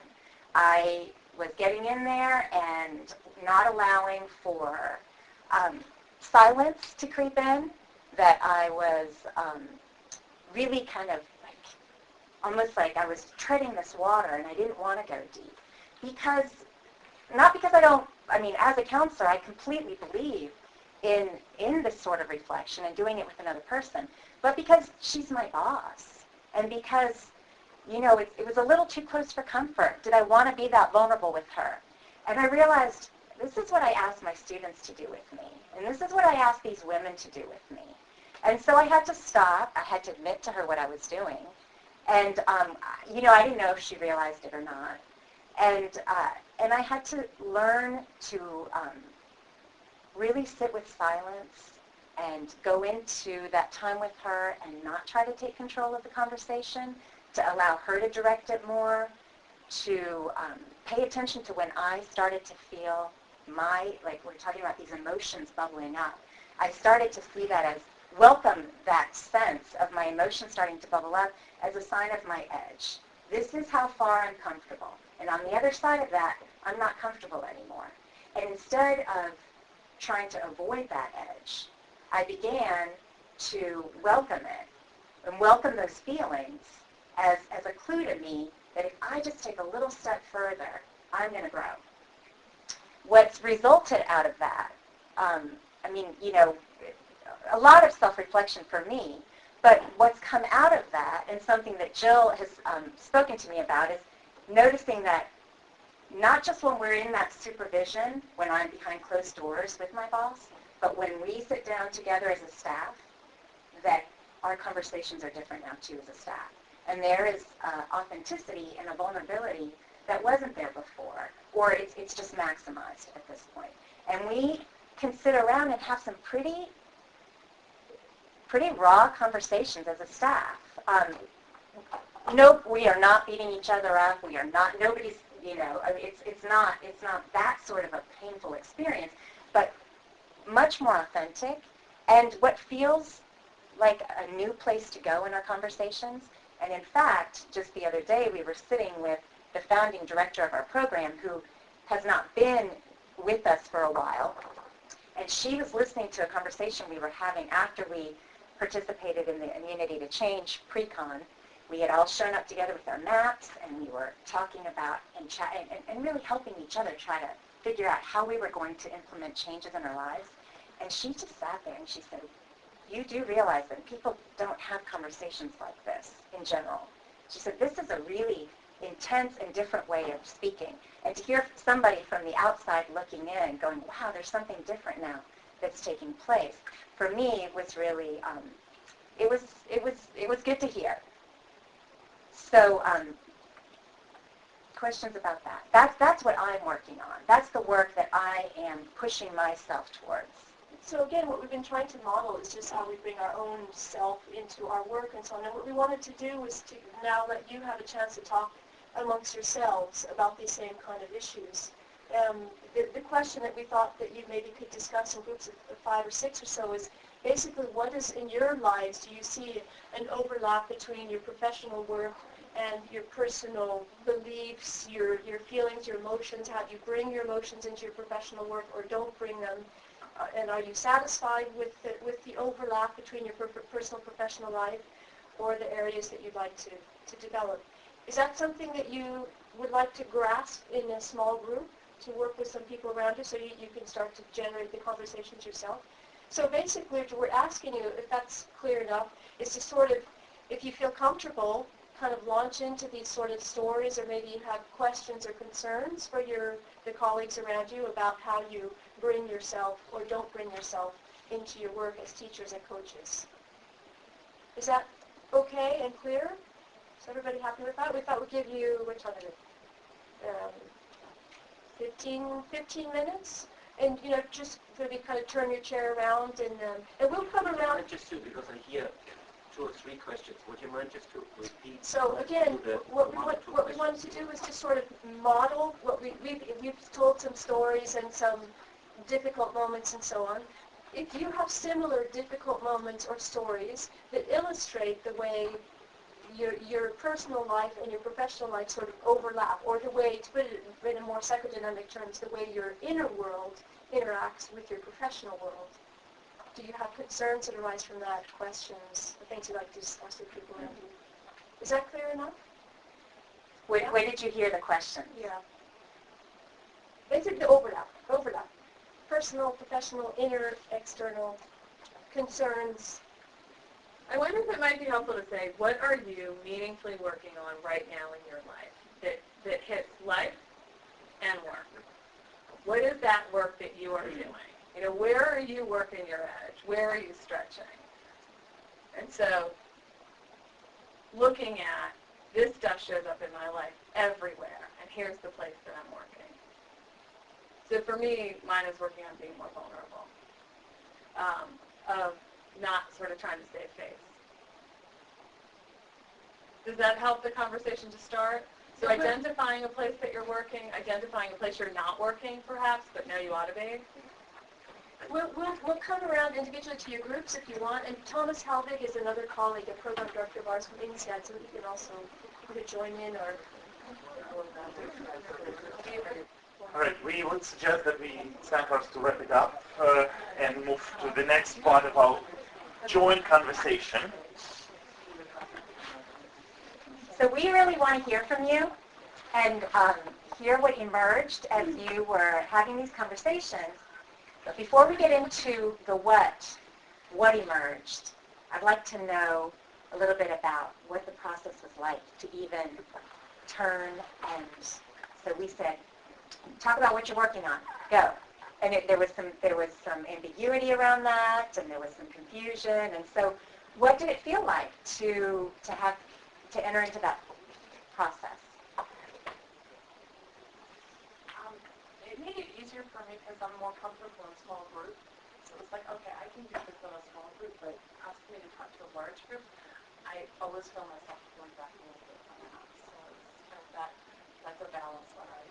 I was getting in there and not allowing for silence to creep in, that I was really kind of almost like I was treading this water and I didn't want to go deep. Not because as a counselor, I completely believe in this sort of reflection and doing it with another person, but because she's my boss, and because, it was a little too close for comfort. Did I want to be that vulnerable with her? And I realized this is what I ask my students to do with me, and this is what I ask these women to do with me. And so I had to stop. I had to admit to her what I was doing. And, I didn't know if she realized it or not. And I had to learn to really sit with silence and go into that time with her and not try to take control of the conversation, to allow her to direct it more, to pay attention to when I started to feel we're talking about these emotions bubbling up. I started to see that as welcome that sense of my emotions starting to bubble up as a sign of my edge. This is how far I'm comfortable. And on the other side of that, I'm not comfortable anymore. And instead of trying to avoid that edge, I began to welcome it and welcome those feelings as a clue to me that if I just take a little step further, I'm going to grow. What's resulted out of that, a lot of self-reflection for me, but what's come out of that, and something that Jill has spoken to me about, is noticing that not just when we're in that supervision, when I'm behind closed doors with my boss, but when we sit down together as a staff, that our conversations are different now too as a staff. And there is authenticity and a vulnerability that wasn't there before, or it's just maximized at this point. And we can sit around and have some pretty raw conversations as a staff. No, we are not beating each other up. We are not. Nobody's. It's not that sort of a painful experience, but much more authentic. And what feels like a new place to go in our conversations. And in fact, just the other day, we were sitting with the founding director of our program, who has not been with us for a while, and she was listening to a conversation we were having after we participated in the Immunity to Change pre-con. We had all shown up together with our maps, and we were talking about and really helping each other try to figure out how we were going to implement changes in our lives. And she just sat there and she said, "You do realize that people don't have conversations like this in general." She said, "This is a really intense intense and different way of speaking. And to hear somebody from the outside looking in going, wow, there's something different now that's taking place, for me was really, it was good to hear. So questions about that? That's what I'm working on. That's the work that I am pushing myself towards. So again, what we've been trying to model is just how we bring our own self into our work and so on. And what we wanted to do was to now let you have a chance to talk amongst yourselves about these same kind of issues. The question that we thought that you maybe could discuss in groups of 5 or 6 or so is basically, what is in your lives, do you see an overlap between your professional work and your personal beliefs, your feelings, your emotions, how you bring your emotions into your professional work or don't bring them? And are you satisfied with the overlap between your personal and professional life or the areas that you'd like to develop? Is that something that you would like to grasp in a small group, to work with some people around you so you can start to generate the conversations yourself? So basically, what we're asking you, if that's clear enough, is to sort of, if you feel comfortable, kind of launch into these sort of stories, or maybe you have questions or concerns for the colleagues around you about how you bring yourself or don't bring yourself into your work as teachers and coaches. Is that okay and clear? Is everybody happy with that? We thought we'd give you, what time is it? 15 minutes? And, just maybe kind of turn your chair around, and we'll come around. Just to, because I hear 2 or 3 questions. Would you mind just to repeat? So again, what we wanted to do was to sort of model what we've told some stories and some difficult moments and so on. If you have similar difficult moments or stories that illustrate the way your personal life and your professional life sort of overlap, or the way, to put it in more psychodynamic terms, the way your inner world interacts with your professional world. Do you have concerns that arise from that, questions, the things you'd like to discuss with people around you? Is that clear enough? Where did you hear the questions? Yeah. Basically, the overlap. Personal, professional, inner, external, concerns. I wonder if it might be helpful to say, what are you meaningfully working on right now in your life that hits life and work? What is that work that you are doing? Where are you working your edge? Where are you stretching? And so looking at this stuff shows up in my life everywhere, and here's the place that I'm working. So for me, mine is working on being more vulnerable, of not sort of trying to save face. Does that help the conversation to start? So identifying a place that you're working, identifying a place you're not working, perhaps, but know you ought to be. We'll come around individually to your groups if you want. And Thomas Halvig is another colleague, a program director of ours from INSEAD, so he can also either join in or... All right, we would suggest that it's time for us to wrap it up and move to the next part of our joint conversation. So we really want to hear from you and hear what emerged as you were having these conversations. But before we get into the what emerged, I'd like to know a little bit about what the process was like to even turn, and so we said, talk about what you're working on. Go. And there was some ambiguity around that, and there was some confusion. And so, what did it feel like to enter into that process? It made it easier for me because I'm more comfortable in small groups. So it's like, okay, I can do this in a small group, but ask me to talk to a large group, I always feel myself going back a little bit from that. So it's kind of that's a balance that I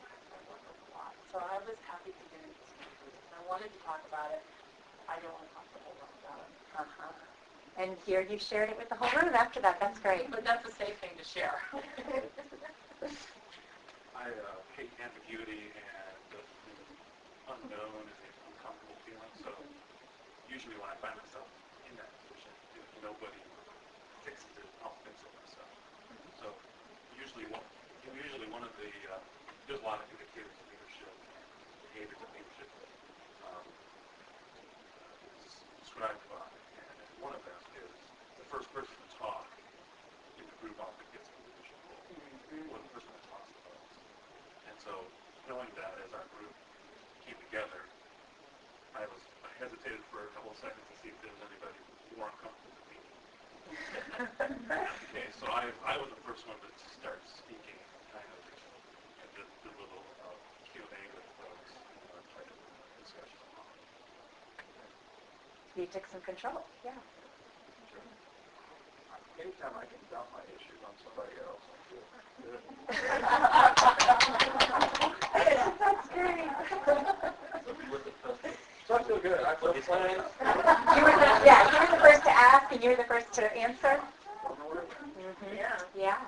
work with a lot. So I was happy to get into small groups. And I wanted to talk about it. I don't want to talk the whole room about it. And here you shared it with the whole room after that. That's great. But that's a safe thing to share. I hate ambiguity, and the unknown is an uncomfortable feeling. So usually when I find myself in that position, if nobody fixes it, I'll fix it myself. So usually one of the there's a lot of indicators of leadership, behaviors of leadership is described by, and one of them is the first person to talk in the group often gets a leadership role, or the person that talks so knowing that as our group came together, I hesitated for a couple of seconds to see if there was anybody more uncomfortable than me. Okay, so I was the first one to start speaking, kind of, and did a little Q&A with folks, try to move the discussion along. You took some control, yeah. Anytime I can dump my issues on somebody else, I feel good. That's great. So I feel good. I feel fine. You were the first to ask and you were the first to answer. Mm-hmm. Yeah.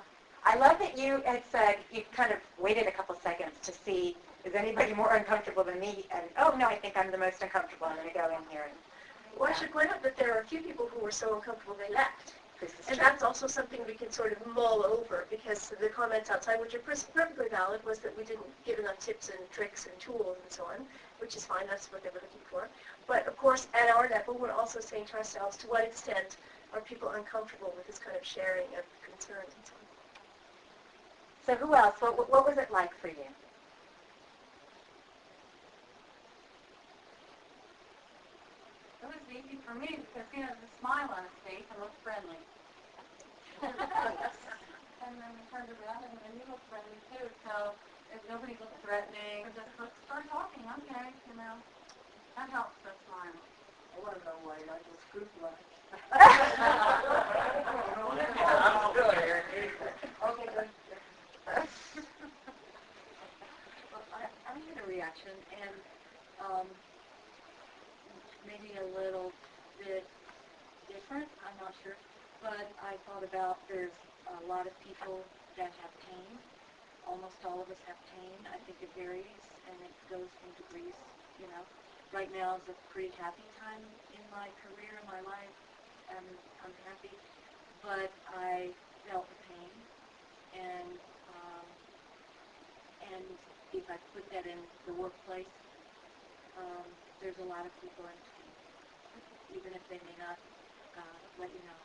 I love that you had said you kind of waited a couple seconds to see, is anybody more uncomfortable than me? And, oh, no, I think I'm the most uncomfortable. I'm going to go in here. Well, I should point out that there are a few people who were so uncomfortable they left. And that's also something we can sort of mull over, because the comments outside, which are perfectly valid, was that we didn't give enough tips and tricks and tools and so on, which is fine, that's what they were looking for. But of course, at our level, we're also saying to ourselves, to what extent are people uncomfortable with this kind of sharing of concerns and so on. So who else? What was it like for you? It was easy for me because he has a smile on his face and looked friendly. And then we turned around and you looked friendly too. So if nobody looked threatening, just let's start talking. Okay, that helps the smile. I want to know why I was scrutinized. Okay, good. Well, I had a reaction, and maybe a little bit different, I'm not sure, but I thought about there's a lot of people that have pain. Almost all of us have pain. I think it varies, and it goes in degrees, Right now is a pretty happy time in my career, in my life, and I'm happy, but I felt the pain, and if I put that in the workplace, there's a lot of people in pain, even if they may not let you know.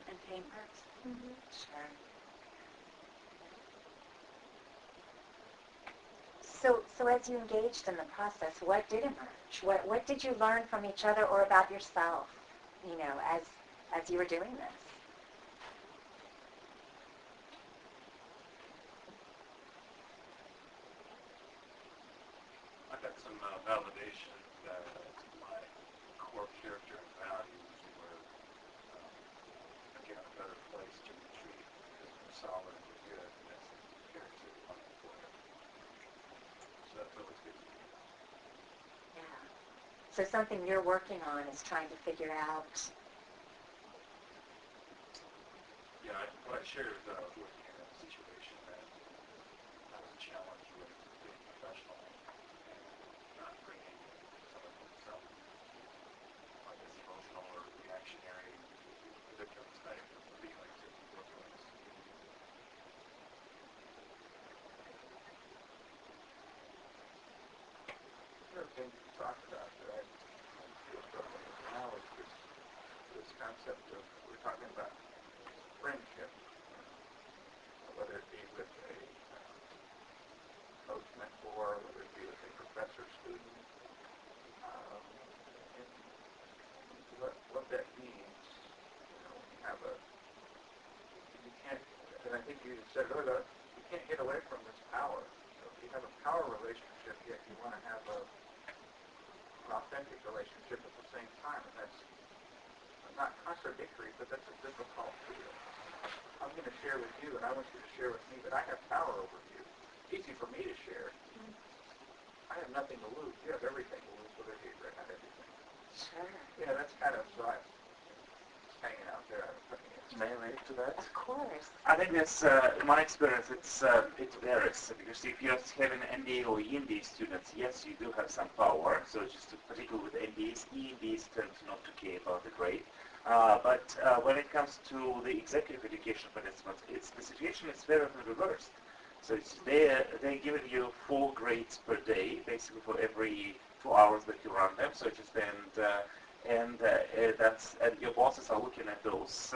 And pain hurts. Mm-hmm. Sure. So as you engaged in the process, what did emerge? What did you learn from each other or about yourself, as you were doing this? I got some validation that my core character and values were, again, a better place to retreat because we're solid and we're good, and that's the character we want to employ. So that feels good to me. Yeah. So something you're working on is trying to figure out. Yeah, what I shared is that I was working in a situation that I was challenged with being professional and not bringing some of myself, like this emotional or reactionary victim type of feelings in the workplace. Another thing you talked about that I feel strongly now is this concept of, we're talking about friendship, whether it be with a coach mentor, whether it be with a professor student, and what that means, when you have you can't, and I think you said earlier, you can't get away from this power. So if you have a power relationship, yet you want to have an authentic relationship at the same time, and that's not contradictory, but that's a difficult deal. I'm going to share with you, and I want you to share with me, but I have power over you. It's easy for me to share. I have nothing to lose. You have everything to lose, whether you regret everything. Sure. Yeah, that's kind of, so I'm hanging out there. May I relate to that? Of course. I think that's, in my experience, it varies. Because if you have an MBA or EMBA students, yes, you do have some power. So just particularly with MBAs, EMBAs tend not to care about the grade. But when it comes to the executive education participants, the situation is very reversed. So they're giving you 4 grades per day, basically for every 2 hours that you run them. So just and your bosses are looking at those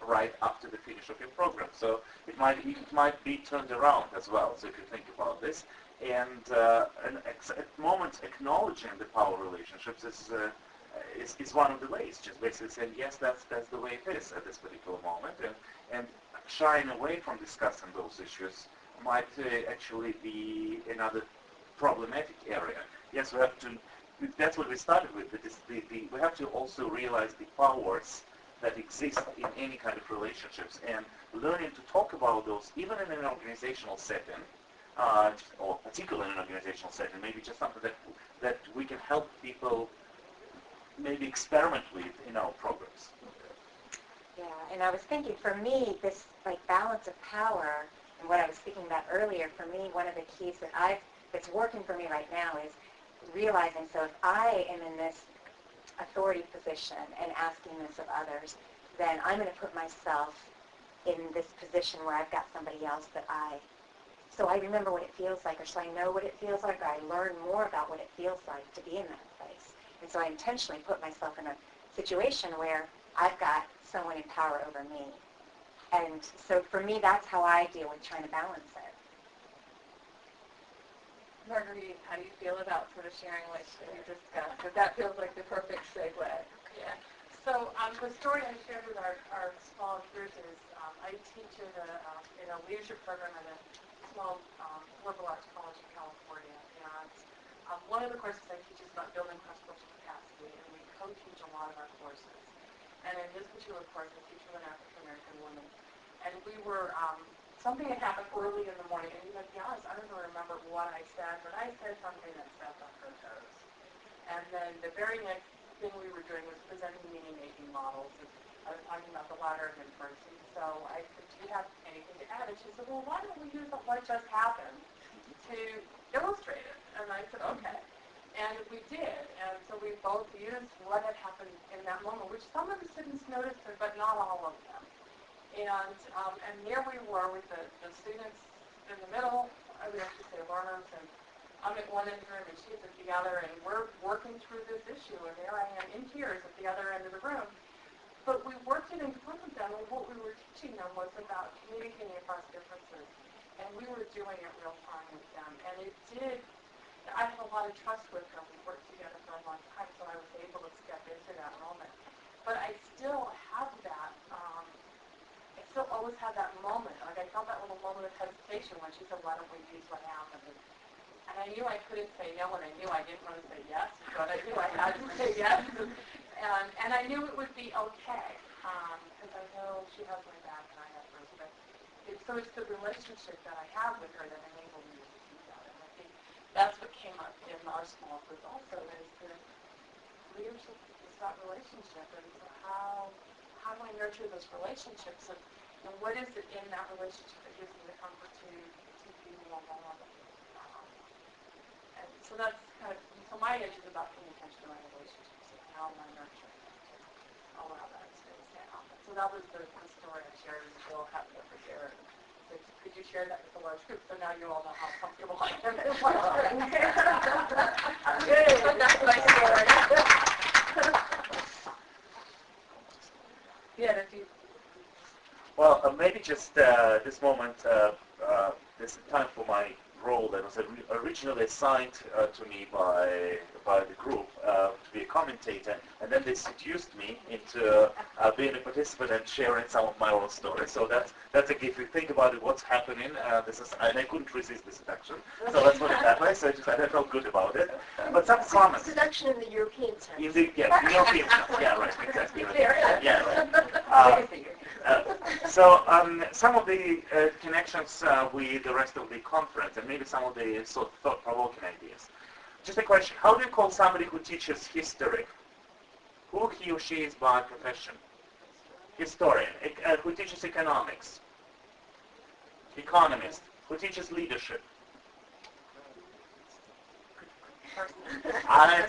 right up to the finish of your program. So it might be turned around as well. So if you think about this, and at moments acknowledging the power relationships is one of the ways. Just basically saying yes, that's the way it is at this particular moment, and shying away from discussing those issues might actually be another problematic area. Yes, we have to. That's what we started with. We have to also realize the powers that exist in any kind of relationships, and learning to talk about those, even in an organizational setting, or particularly in an organizational setting, maybe just something that we can help people maybe experiment with in our programs. Yeah, and I was thinking, for me, this like balance of power, and what I was speaking about earlier, for me, one of the keys that's working for me right now is realizing, so if I am in this authority position and asking this of others, then I'm going to put myself in this position where I've got somebody else so I remember what it feels like, or so I know what it feels like, or I learn more about what it feels like to be in that place. And so I intentionally put myself in a situation where I've got someone in power over me. And so for me, that's how I deal with trying to balance it. Marguerite, how do you feel about sort of sharing what you discussed? Because that feels like the perfect segue. Yeah. So the story I shared with our small group is I teach in a leadership program at a small liberal arts college in California. And one of the courses I teach is about building cross-cultural capacity, and we co-teach a lot of our courses. And in this particular course, I teach with an African-American woman. And we were, something had happened early in the morning, and to be honest, I don't even remember what I said, but I said something that stepped on her toes. And then the very next thing we were doing was presenting meaning-making models. And I was talking about the ladder of inference. And so I said, do you have anything to add? And she said, well, why don't we use what just happened to illustrate it? And I said, okay. And we did. And so we both used what had happened in that moment, which some of the students noticed, but not all of them. And there we were with the students in the middle, I would actually say learners, and I'm at one end of the room and she's at the other, and we're working through this issue, and there I am in tears at the other end of the room. But we worked it in front of them, and what we were teaching them was about communicating across differences, and we were doing it real time with them. And it did, I had a lot of trust with her. We worked together for a long time, so I was able to step into that moment. But I still have that, I still always had that moment. Like I felt that little moment of hesitation when she said, why don't we use what happened? And I knew I couldn't say no, and I knew I didn't want to say yes, but I knew I had to say yes. And I knew it would be okay, because I know she has my back and I have hers. But so it's the relationship that I have with her that enabled me to do that. And I think that's what came up in our small group also, is the leadership is that relationship. And so how do I nurture those relationships? And what is it in that relationship that gives me the comfort to be more vulnerable? And so that's kind of, so my issue is about paying attention to my relationships and how am I nurturing them to allow that space to happen. So that was the story I shared, and Bill happened to share it. So could you share that with the large group? So now you all know how comfortable I am in large group. Good, that's my story. Yeah, if you. Well, maybe just this moment, this time for my role that was originally assigned to me by the group to be a commentator, and then they seduced me into being a participant and sharing some of my own stories. So that's a gift. If you think about it, what's happening, and I couldn't resist the seduction. So let's put it that way. So I felt good about it. But some comments. Seduction in the European sense. In the European sense. Yeah, right. Exactly. Yeah, right. So some of the connections with the rest of the conference, and maybe some of the sort of thought-provoking ideas. Just a question: how do you call somebody who teaches history? Who he or she is by profession? Historian. Who teaches economics? Economist. Who teaches leadership? I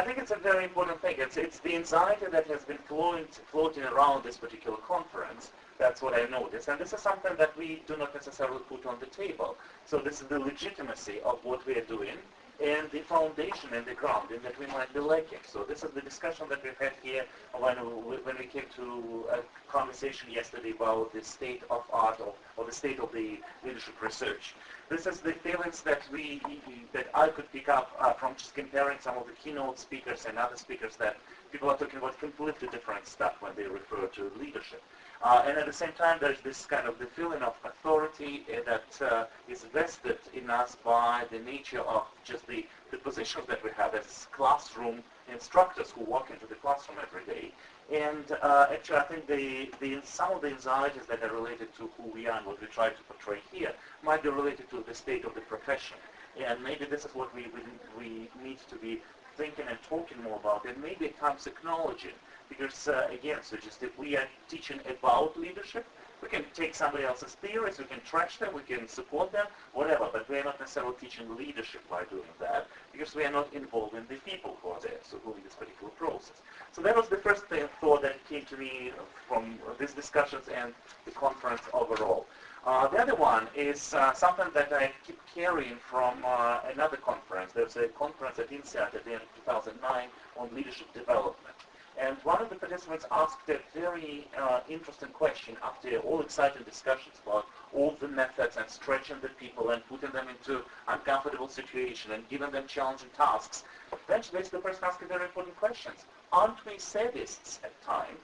think it's a very important thing. It's the anxiety that has been floating around this particular conference. That's what I noticed. And this is something that we do not necessarily put on the table. So this is the legitimacy of what we are doing and the foundation and the ground in that we might be lacking. So this is the discussion that we've had here when we came to a conversation yesterday about the state of art or the state of the leadership research. This is the feelings that I could pick up from just comparing some of the keynote speakers and other speakers that people are talking about completely different stuff when they refer to leadership. And at the same time, there's this kind of the feeling of authority that is vested in us by the nature of just the positions that we have as classroom instructors who walk into the classroom every day. And actually, I think some of the anxieties that are related to who we are and what we try to portray here might be related to the state of the profession. And maybe this is what we need to be thinking and talking more about. And maybe at times acknowledging. Because again, so just if we are teaching about leadership, we can take somebody else's theories, we can trash them, we can support them, whatever, but we are not necessarily teaching leadership by doing that, because we are not involving the people who are there, so doing this particular process. So that was the first thought that came to me from these discussions and the conference overall. The other one is something that I keep carrying from another conference. There's a conference at INSEAD at the end of 2009 on leadership development. And one of the participants asked a very interesting question after all exciting discussions about all the methods and stretching the people and putting them into uncomfortable situations and giving them challenging tasks. Then basically the person asked a very important question. Aren't we sadists at times?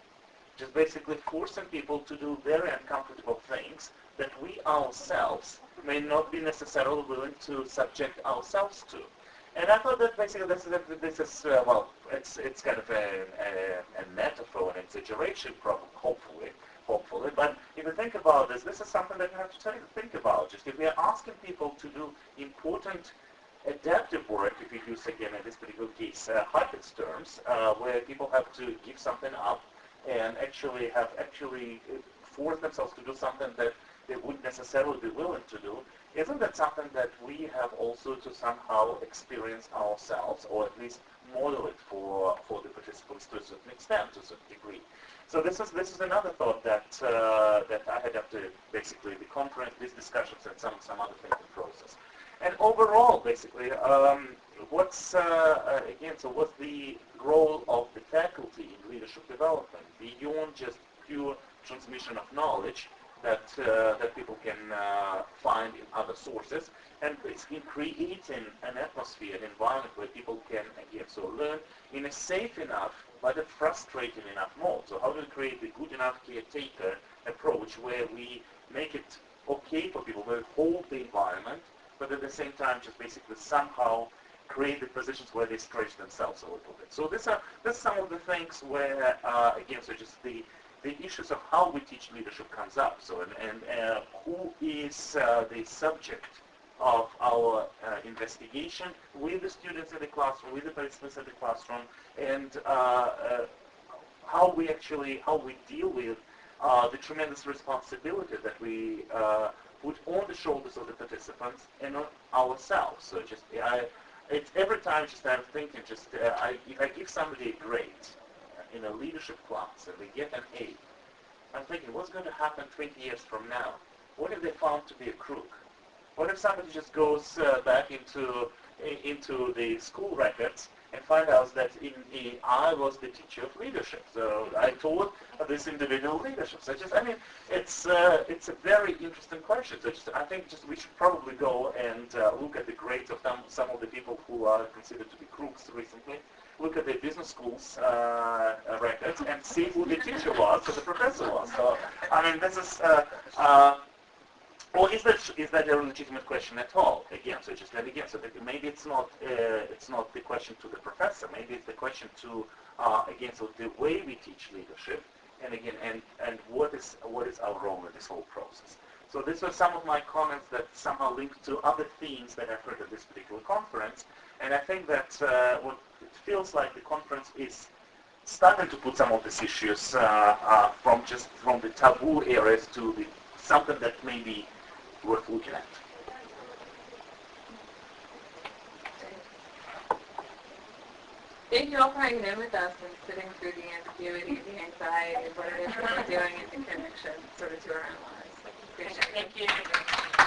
Just basically forcing people to do very uncomfortable things that we ourselves may not be necessarily willing to subject ourselves to. And I thought that basically this is well, it's kind of a metaphor, an exaggeration, probably, hopefully. But if you think about this, this is something that you have to think about. Just if we are asking people to do important adaptive work, if you use again in this particular case Hackett's terms, where people have to give something up and actually force themselves to do something that they wouldn't necessarily be willing to do, isn't that something that we have also to somehow experience ourselves, or at least model it for the participants to a certain extent, to a certain degree? So this is another thought that that I had after basically the conference, these discussions, and some other thinking process. And overall, basically, what's the role of the faculty in leadership development beyond just pure transmission of knowledge that people can find in other sources, and it's in creating an atmosphere, an environment where people can again learn in a safe enough but a frustrating enough mode. So how do we create a good enough caretaker approach where we make it okay for people, where we hold the environment, but at the same time just basically somehow create the positions where they stretch themselves a little bit. So this are some of the things where again, so just the issues of how we teach leadership comes up. So and who is the subject of our investigation with the students in the classroom, with the participants in the classroom, and how we deal with the tremendous responsibility that we put on the shoulders of the participants and on ourselves. So just it's every time just I'm thinking if I give somebody a grade in a leadership class and they get an A, I'm thinking, what's going to happen 20 years from now? What if they found to be a crook? What if somebody just goes back into the school records and find out that I was the teacher of leadership, so I taught this individual leadership? So it's a very interesting question. So I think we should probably go and look at the grades of some of the people who are considered to be crooks recently. Look at the business schools records and see who the teacher was, who the professor was. So this is. Or is that a legitimate question at all? Again, so maybe it's not the question to the professor. Maybe it's the question to the way we teach leadership, and what is our role in this whole process. So these are some of my comments that somehow link to other themes that I've heard at this particular conference, and I think that what it feels like the conference is starting to put some of these issues from the taboo areas to something that may be worth looking at. Thank you all for hanging in with us and sitting through the ambiguity, the anxiety of what it is that we're doing and the connection to our own lives. Appreciate it. Thank you.